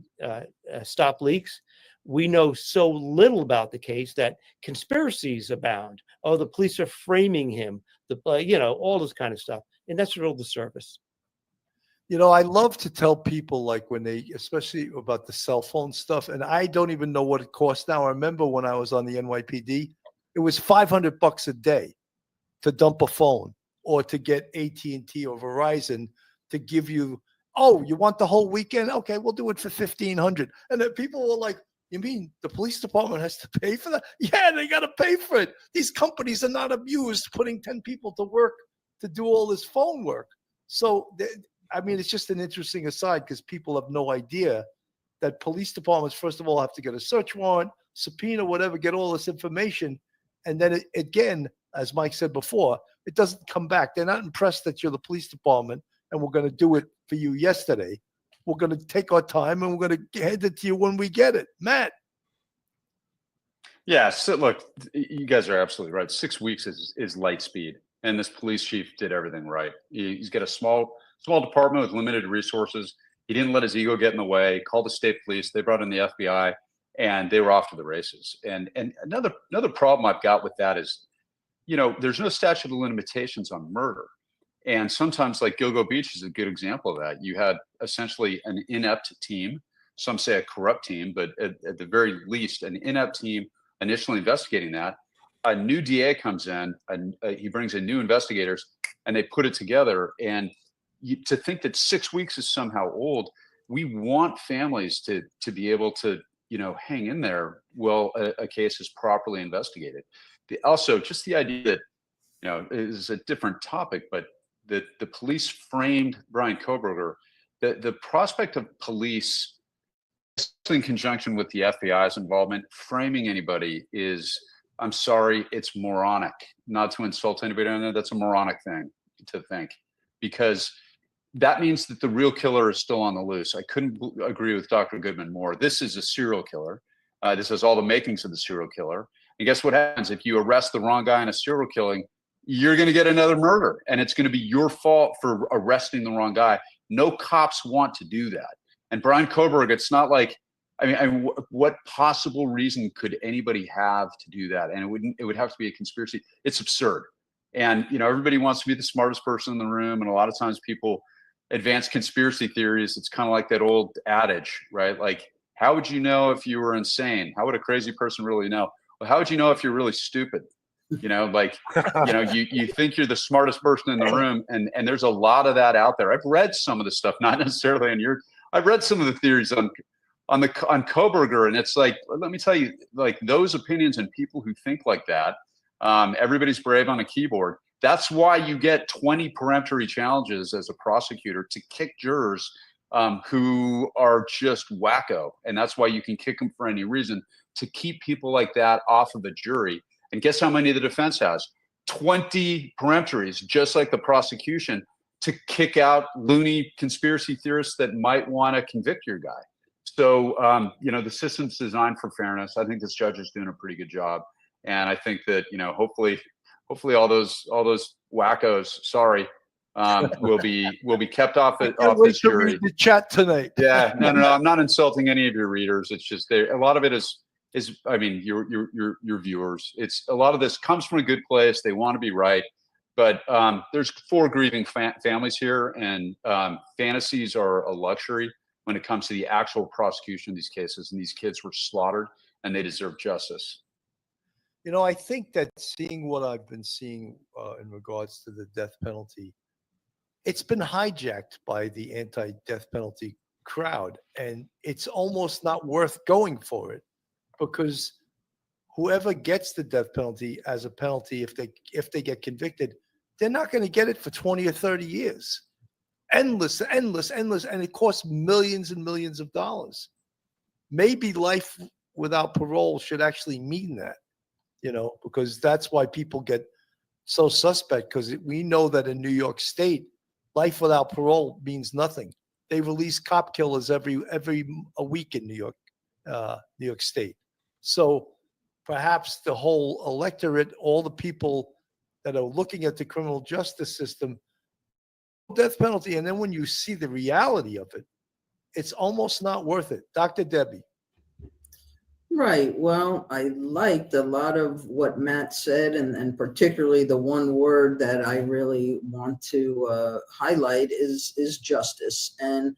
stop leaks. We know so little about the case that conspiracies abound. Oh, the police are framing him, all this kind of stuff. And that's a real disservice. You know, I love to tell people, like, when they, especially about the cell phone stuff, and I don't even know what it costs now. I remember when I was on the NYPD, it was $500 a day to dump a phone. or to get AT&T or Verizon to give you, oh, you want the whole weekend? Okay, we'll do it for $1,500. And then people were like, you mean the police department has to pay for that? Yeah, they got to pay for it. These companies are not amused putting 10 people to work to do all this phone work. So, I mean, it's just an interesting aside because people have no idea that police departments, first of all, have to get a search warrant, subpoena, whatever, get all this information. And then again, as Mike said before, it doesn't come back. They're not impressed that you're the police department and we're going to do it for you yesterday. We're going to take our time and we're going to hand it to you when we get it. Matt. Yeah. So look, you guys are absolutely right. 6 weeks is light speed. And this police chief did everything right. He's got a small department with limited resources. He didn't let his ego get in the way. Called the state police. They brought in the FBI, and they were off to the races. And another problem I've got with that is, there's no statute of limitations on murder. And sometimes, like Gilgo Beach is a good example of that. You had essentially an inept team. Some say a corrupt team, but at the very least, an inept team initially investigating that. A new DA comes in, and he brings in new investigators, and they put it together. And to think that 6 weeks is somehow old, we want families to be able to, hang in there while a case is properly investigated. Also, just the idea that, is a different topic, but the police framed Brian Kohberger. The prospect of police, in conjunction with the FBI's involvement, framing anybody is, I'm sorry, it's moronic. Not to insult anybody on there, that's a moronic thing to think, because that means that the real killer is still on the loose. I couldn't agree with Dr. Goodman more. This is a serial killer. This has all the makings of the serial killer. And guess what happens? If you arrest the wrong guy in a serial killing, you're going to get another murder, and it's going to be your fault for arresting the wrong guy. No cops want to do that. And Brian Kohberger, it's not like, what possible reason could anybody have to do that? And it would have to be a conspiracy. It's absurd. And, everybody wants to be the smartest person in the room. And a lot of times people advance conspiracy theories. It's kind of like that old adage, right? Like, how would you know if you were insane? How would a crazy person really know? Well, how would you know if you're really stupid? You think you're the smartest person in the room. And there's a lot of that out there. I've read some of the stuff, not necessarily I've read some of the theories on Kohberger, and it's like, let me tell you, like, those opinions and people who think like that, everybody's brave on a keyboard. That's why you get 20 peremptory challenges as a prosecutor to kick jurors who are just wacko, and that's why you can kick them for any reason, to keep people like that off of a jury. And guess how many the defense has? 20 peremptories, just like the prosecution, to kick out loony conspiracy theorists that might want to convict your guy. So, the system's designed for fairness. I think this judge is doing a pretty good job. And I think that, hopefully all those wackos, will be kept off this jury. The chat tonight. Yeah, no, I'm not insulting any of your readers. It's just a lot of it is your viewers. It's a lot of this comes from a good place. They want to be right. But there's 4 grieving families here, and fantasies are a luxury when it comes to the actual prosecution of these cases. And these kids were slaughtered, and they deserve justice. I think that seeing what I've been seeing in regards to the death penalty, it's been hijacked by the anti-death penalty crowd, and it's almost not worth going for it, because whoever gets the death penalty as a penalty, if they get convicted, they're not going to get it for 20 or 30 years. Endless, and it costs millions and millions of dollars. Maybe life without parole should actually mean that, because that's why people get so suspect, because we know that in New York State, life without parole means nothing. They release cop killers every a week in New York State. So perhaps the whole electorate, all the people that are looking at the criminal justice system, death penalty, and then when you see the reality of it, it's almost not worth it. Dr. Debbie. Right. Well, I liked a lot of what Matt said, and particularly the one word that I really want to highlight is justice. And,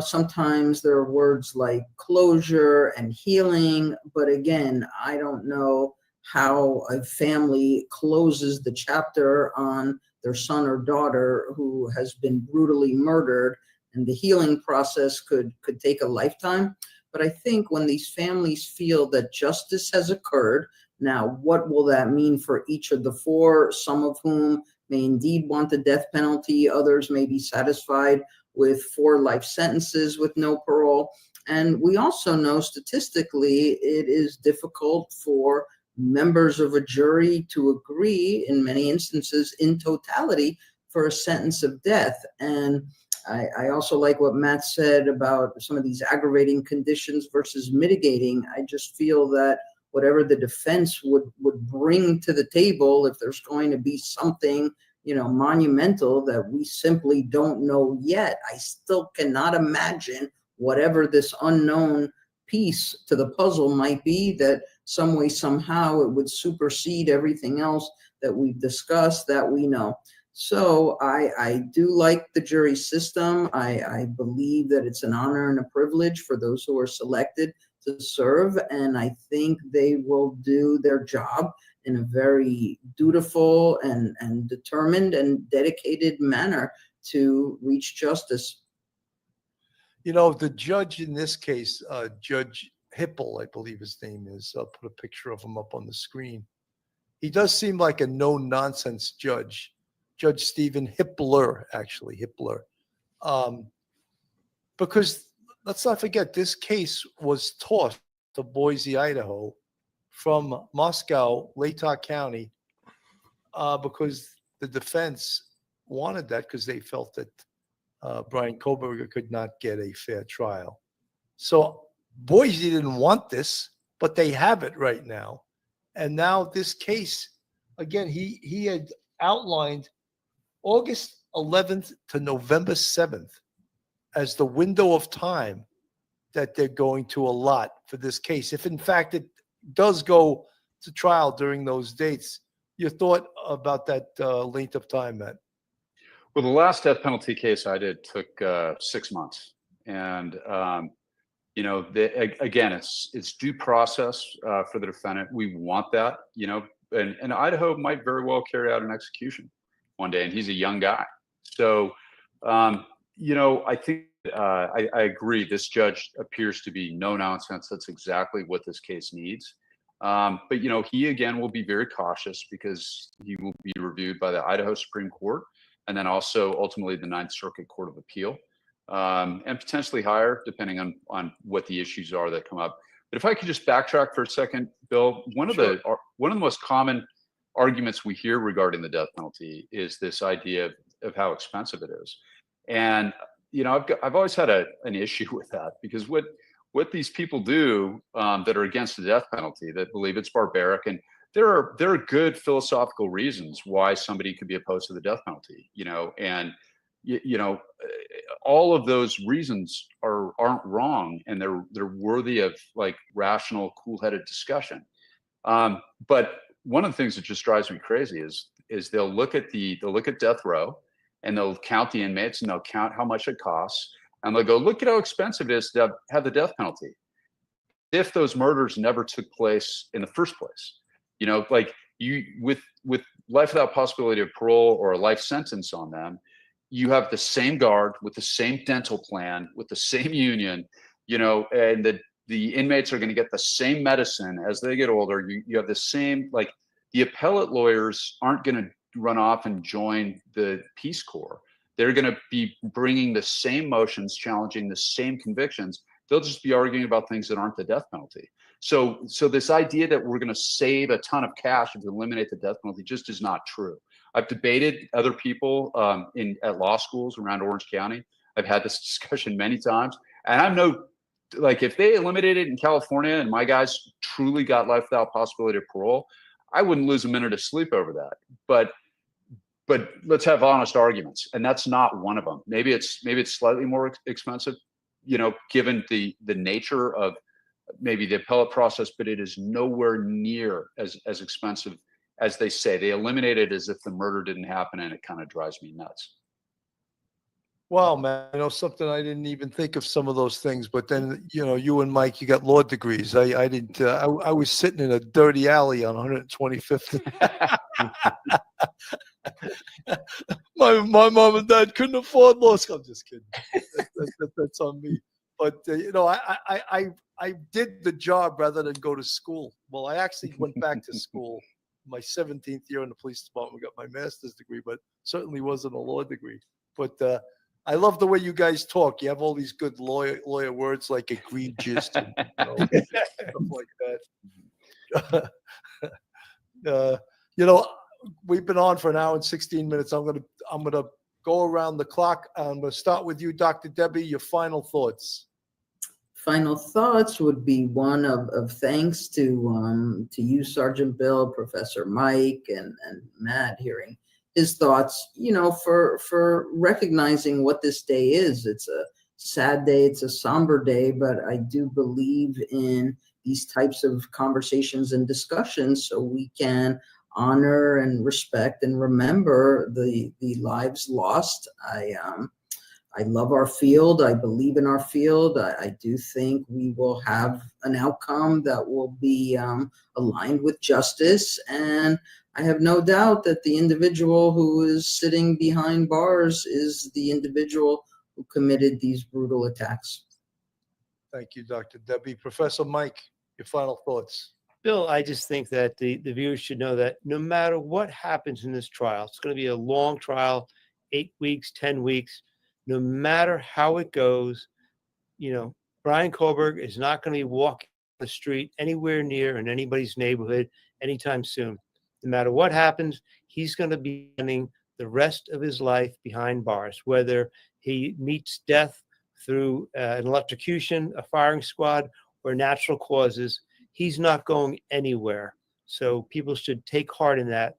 sometimes there are words like closure and healing, but again, I don't know how a family closes the chapter on their son or daughter who has been brutally murdered, and the healing process could take a lifetime. But I think when these families feel that justice has occurred, now what will that mean for each of the four, some of whom may indeed want the death penalty, others may be satisfied with 4 life sentences with no parole. And we also know statistically it is difficult for members of a jury to agree in many instances in totality for a sentence of death. And I also like what Matt said about some of these aggravating conditions versus mitigating. I just feel that whatever the defense would bring to the table, if there's going to be something, you know, monumental that we simply don't know yet, I still cannot imagine whatever this unknown piece to the puzzle might be, that some way, somehow it would supersede everything else that we've discussed that we know. So I do like the jury system. I believe that it's an honor and a privilege for those who are selected to serve, and I think they will do their job in a very dutiful and determined and dedicated manner to reach justice. You know, the judge in this case, Judge Hipple, I believe his name is, I'll put a picture of him up on the screen. He does seem like a no-nonsense judge. Judge Stephen Hippler, actually, Hippler. Because let's not forget, this case was tossed to Boise, Idaho from Moscow, Latah County, because the defense wanted that because they felt that Brian Koberger could not get a fair trial. So Boise didn't want this, but they have it right now. And now this case, again, he had outlined August 11th to November 7th as the window of time that they're going to allot for this case. If in fact it does go to trial during those dates, your thought about that length of time, Matt? Well, the last death penalty case I did took 6 months, and you know, again, it's due process for the defendant. We want that, you know, and Idaho might very well carry out an execution one day, and he's a young guy. So, you know, I think I agree. This judge appears to be no nonsense. That's exactly what this case needs. But you know, he again will be very cautious because he will be reviewed by the Idaho Supreme Court, and then also ultimately the Ninth Circuit Court of Appeal, and potentially higher, depending on what the issues are that come up. But if I could just backtrack for a second, Bill, one of the most common arguments we hear regarding the death penalty is this idea of how expensive it is. And you know, I've always had an issue with that, because what these people do that are against the death penalty, that believe it's barbaric, and there are good philosophical reasons why somebody could be opposed to the death penalty, you know, and you know, all of those reasons aren't wrong, and they're worthy of like rational, cool-headed discussion. But one of the things that just drives me crazy is they'll look at death row, and they'll count the inmates, and they'll count how much it costs, and they'll go, look at how expensive it is to have the death penalty if those murders never took place in the first place. You know, like you with life without possibility of parole or a life sentence on them, you have the same guard with the same dental plan with the same union, you know, and the inmates are going to get the same medicine as they get older. You have the same, like, the appellate lawyers aren't going to run off and join the Peace Corps. They're going to be bringing the same motions, challenging the same convictions. They'll just be arguing about things that aren't the death penalty. So this idea that we're going to save a ton of cash if we eliminate the death penalty just is not true. I've debated other people at law schools around Orange County. I've had this discussion many times, and I'm no, like, if they eliminated it in California and my guys truly got life without possibility of parole, I wouldn't lose a minute of sleep over that. But let's have honest arguments, and that's not one of them. Maybe it's slightly more expensive, you know, given the nature of maybe the appellate process, but it is nowhere near as expensive as they say. They eliminate it as if the murder didn't happen, and it kind of drives me nuts. Wow, man, something I didn't even think of some of those things. But then, you and Mike, you got law degrees. I didn't. I was sitting in a dirty alley on 125th. My mom and dad couldn't afford law school. I'm just kidding. That's on me. But I did the job rather than go to school. Well, I actually went back to school my 17th year in the police department, got my master's degree, but certainly wasn't a law degree. But I love the way you guys talk. You have all these good lawyer words like egregious and stuff like that. We've been on for an hour and 16 minutes. I'm gonna go around the clock. I'm gonna start with you, Dr. Debbie. Your final thoughts. Final thoughts would be one of thanks to you, Sergeant Bill, Professor Mike, and Matt, hearing his thoughts, for recognizing what this day is. It's a sad day, it's a somber day, but I do believe in these types of conversations and discussions so we can honor and respect and remember the lives lost. I love our field. I believe in our field. I do think we will have an outcome that will be aligned with justice. And I have no doubt that the individual who is sitting behind bars is the individual who committed these brutal attacks. Thank you, Dr. Debbie. Professor Mike, your final thoughts. Bill, I just think that the viewers should know that no matter what happens in this trial, it's going to be a long trial, 8 weeks, 10 weeks. No matter how it goes, Brian Kohlberg is not going to be walking the street anywhere near in anybody's neighborhood anytime soon. No matter what happens, he's going to be spending the rest of his life behind bars, whether he meets death through an electrocution, a firing squad, or natural causes. He's not going anywhere. So people should take heart in that.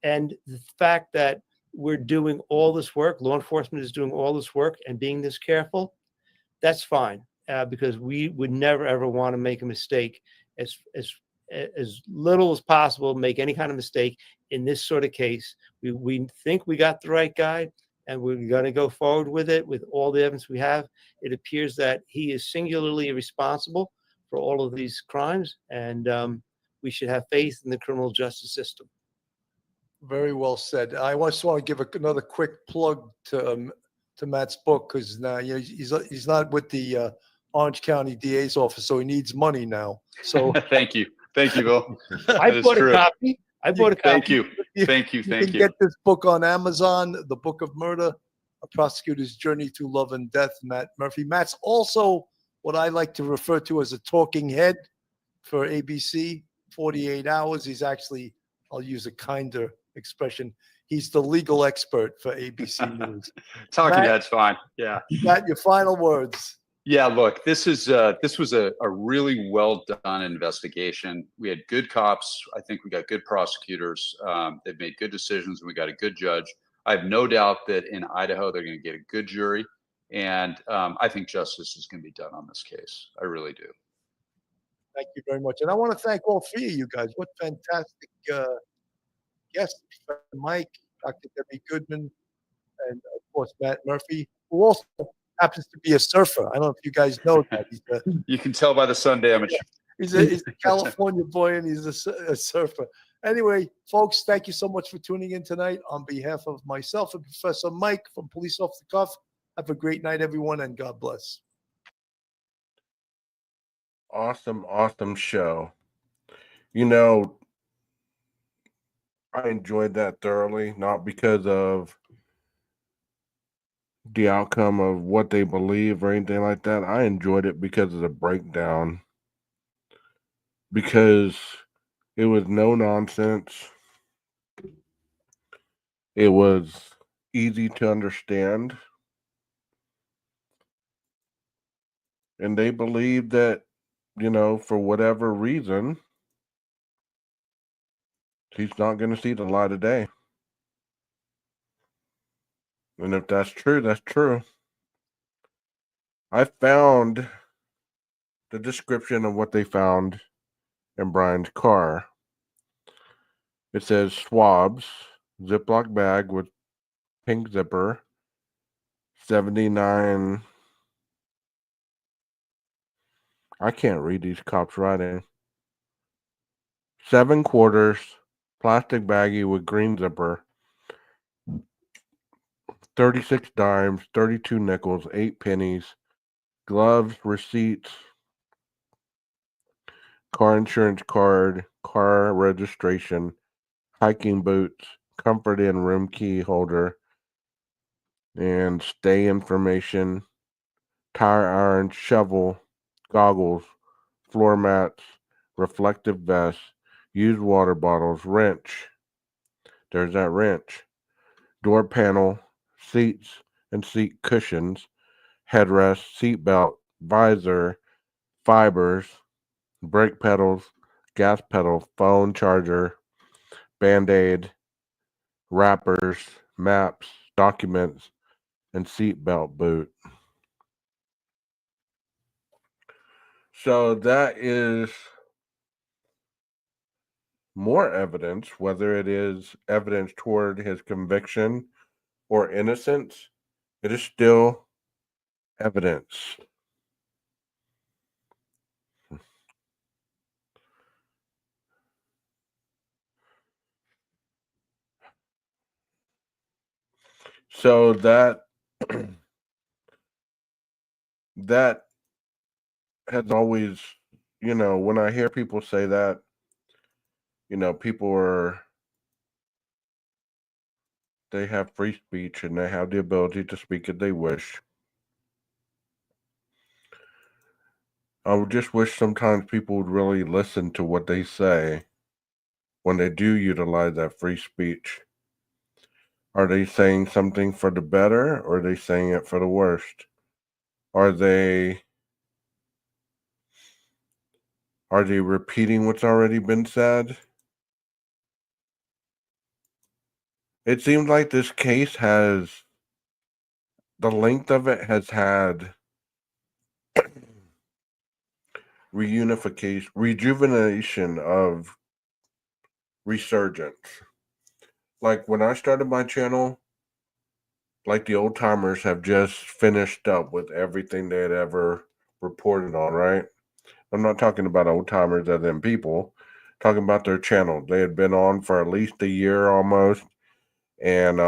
And the fact that we're doing all this work, law enforcement is doing all this work and being this careful, that's fine, because we would never, ever want to make a mistake. As little as possible, make any kind of mistake in this sort of case. We think we got the right guy, and we're going to go forward with it with all the evidence we have. It appears that he is singularly responsible for all of these crimes, and we should have faith in the criminal justice system. Very well said. I just want to give another quick plug to Matt's book, because now he's not with the Orange County DA's office, so he needs money now. So Thank you, Bill. I bought a copy. I bought a copy. Thank you. You can get this book on Amazon, The Book of Murder, A Prosecutor's Journey Through Love and Death, Matt Murphy. Matt's also what I like to refer to as a talking head for ABC, 48 Hours. He's actually, I'll use a kinder expression, he's the legal expert for ABC News. Talking head's fine. Yeah. Matt, your final words. Yeah, look, this was a really well done investigation. We had good cops. I think we got good prosecutors. They've made good decisions, and we got a good judge. I have no doubt that in Idaho they're going to get a good jury, and I think justice is going to be done on this case. I really do. Thank you very much, and I want to thank all three of you guys. What fantastic guests, Mike, Dr. Debbie Goodman, and of course Matt Murphy, who also happens to be a surfer. I don't know if you guys know that. You can tell by the sun damage. He's a California boy, and he's a surfer. Anyway, folks, thank you so much for tuning in tonight. On behalf of myself and Professor Mike from Police Off the Cuff, have a great night, everyone, and God bless. Awesome show. I enjoyed that thoroughly, not because of the outcome of what they believe or anything like that. I enjoyed it because of the breakdown, because it was no nonsense. It was easy to understand, and they believe that, for whatever reason, he's not going to see the light of day. And if that's true, that's true. I found the description of what they found in Brian's car. It says swabs, Ziploc bag with pink zipper, 79. I can't read these cops' writing. 7 quarters, plastic baggie with green zipper. 36 dimes, 32 nickels, 8 pennies, gloves, receipts, car insurance card, car registration, hiking boots, comfort inn room key holder, and stay information, tire iron, shovel, goggles, floor mats, reflective vests, used water bottles, wrench. There's that wrench. Door panel, seats and seat cushions, headrest, seat belt, visor, fibers, brake pedals, gas pedal, phone charger, band-aid, wrappers, maps, documents, and seat belt boot. So that is more evidence, whether it is evidence toward his conviction or innocence, it is still evidence. So that that has always, when I hear people say that, they have free speech and they have the ability to speak as they wish. I would just wish sometimes people would really listen to what they say when they do utilize that free speech. Are they saying something for the better, or are they saying it for the worst? Are they repeating what's already been said? It seems like this case the length of it has had rejuvenation of resurgence. Like when I started my channel, like the old timers have just finished up with everything they had ever reported on, right? I'm not talking about old timers as in people, talking about their channel. They had been on for at least a year almost, and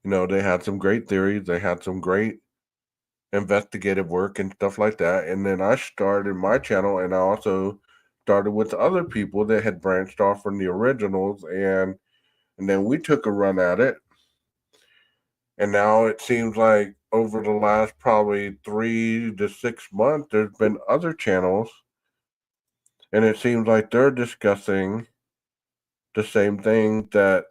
they had some great theories, they had some great investigative work and stuff like that. And then I started my channel, and I also started with other people that had branched off from the originals, and then we took a run at it. And now it seems like over the last probably 3 to 6 months, there's been other channels, and it seems like they're discussing the same thing that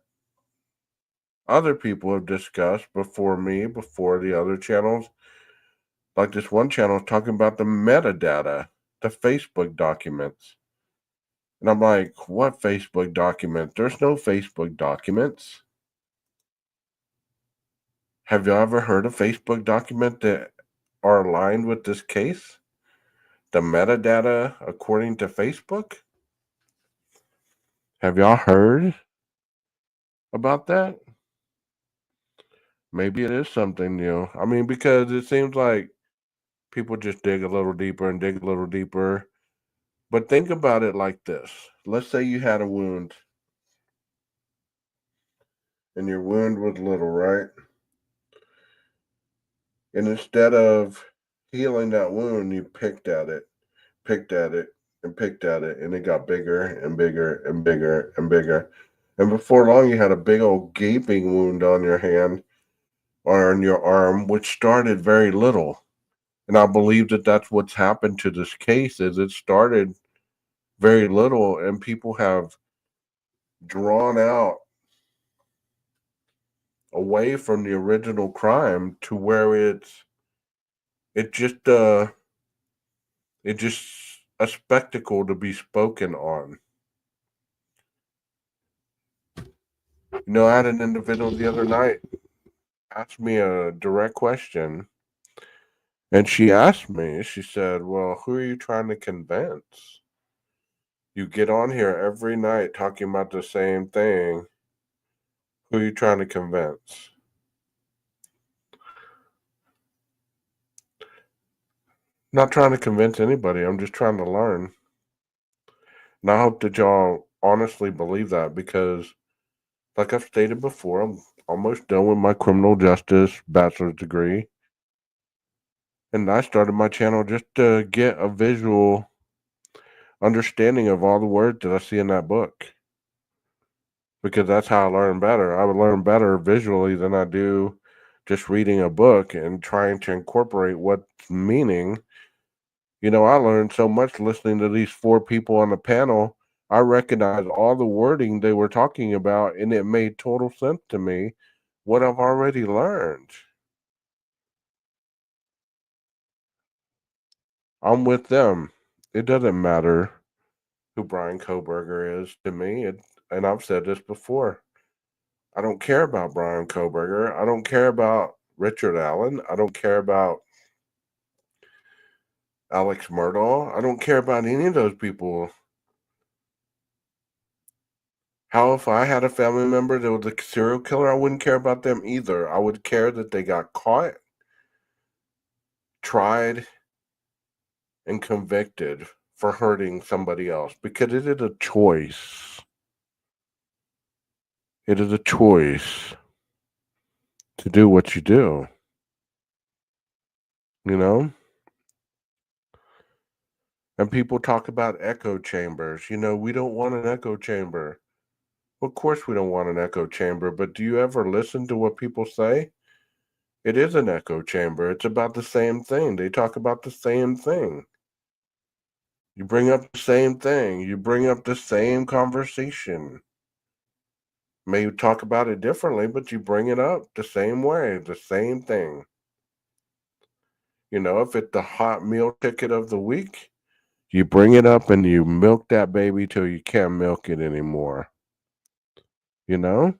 other people have discussed before me, before the other channels. Like this one channel is talking about the metadata, the Facebook documents. And I'm like, what Facebook document? There's no Facebook documents. Have you ever heard of Facebook document that are aligned with this case? The metadata according to Facebook? Have y'all heard about that? Maybe it is something new. I mean, because it seems like people just dig a little deeper and dig a little deeper. But think about it like this. Let's say you had a wound, and your wound was little, right? And instead of healing that wound, you picked at it, and picked at it, and it got bigger and bigger and bigger and bigger. And before long, you had a big old gaping wound on your hand or on your arm, which started very little. And I believe that that's what's happened to this case. Is it started very little, and people have drawn out away from the original crime to where it's just a spectacle to be spoken on. I had an individual the other night ask me a direct question, and she said, well, who are you trying to convince? You get on here every night talking about the same thing. Who are you trying to convince? Not trying to convince anybody. I'm just trying to learn. And I hope that y'all honestly believe that because, like I've stated before, I'm almost done with my criminal justice bachelor's degree. And I started my channel just to get a visual understanding of all the words that I see in that book. Because that's how I learn better. I would learn better visually than I do just reading a book and trying to incorporate what's meaning. You know, I learned so much listening to these 4 people on the panel. I recognized all the wording they were talking about, and it made total sense to me what I've already learned. I'm with them. It doesn't matter who Brian Koberger is to me. And I've said this before. I don't care about Brian Koberger. I don't care about Richard Allen. I don't care about Alex Murdaugh. I don't care about any of those people. How if I had a family member that was a serial killer, I wouldn't care about them either. I would care that they got caught, tried, and convicted for hurting somebody else because it is a choice. It is a choice to do what you do. You know? And people talk about echo chambers. You know, we don't want an echo chamber. Of course we don't want an echo chamber, but do you ever listen to what people say? It is an echo chamber. It's about the same thing. They talk about the same thing. You bring up the same thing. You bring up the same conversation. May you talk about it differently, but you bring it up the same way, the same thing. You know, if it's the hot meal ticket of the week, you bring it up and you milk that baby till you can't milk it anymore. You know?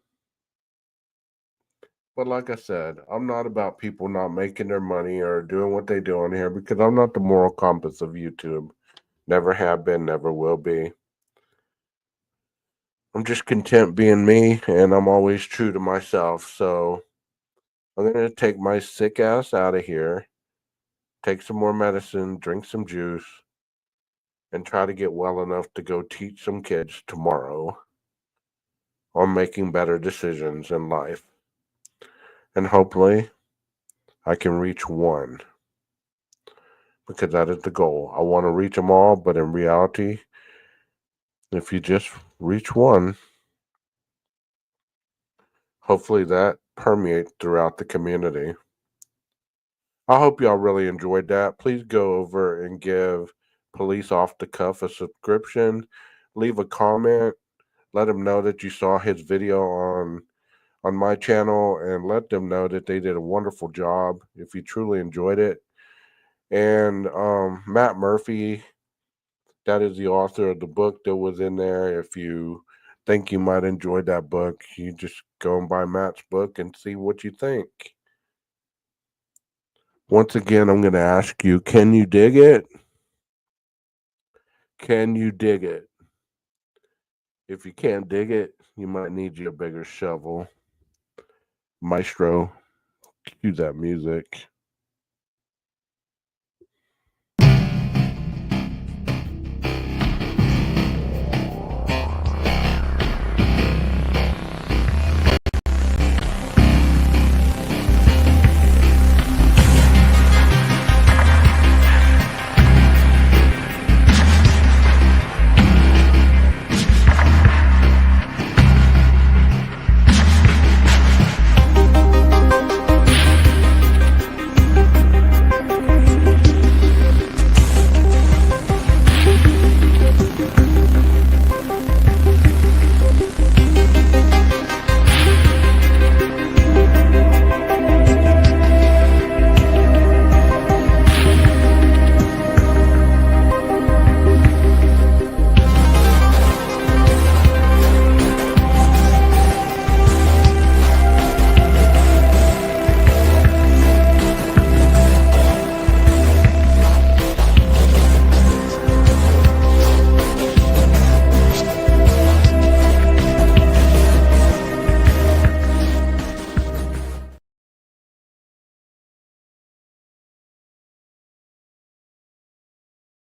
But like I said, I'm not about people not making their money or doing what they do on here because I'm not the moral compass of YouTube. Never have been, never will be. I'm just content being me, and I'm always true to myself. So I'm going to take my sick ass out of here, take some more medicine, drink some juice, and try to get well enough to go teach some kids tomorrow on making better decisions in life. And hopefully I can reach one, because that is the goal. I want to reach them all, but in reality, if you just reach one, hopefully that permeates throughout the community. I hope y'all really enjoyed that. Please go over and give Police Off the Cuff a subscription. Leave a comment. Let them know that you saw his video on my channel, and let them know that they did a wonderful job if you truly enjoyed it. And Matt Murphy, that is the author of the book that was in there. If you think you might enjoy that book, you just go and buy Matt's book and see what you think. Once again, I'm going to ask you, can you dig it? Can you dig it? If you can't dig it, you might need you a bigger shovel. Maestro, cue that music.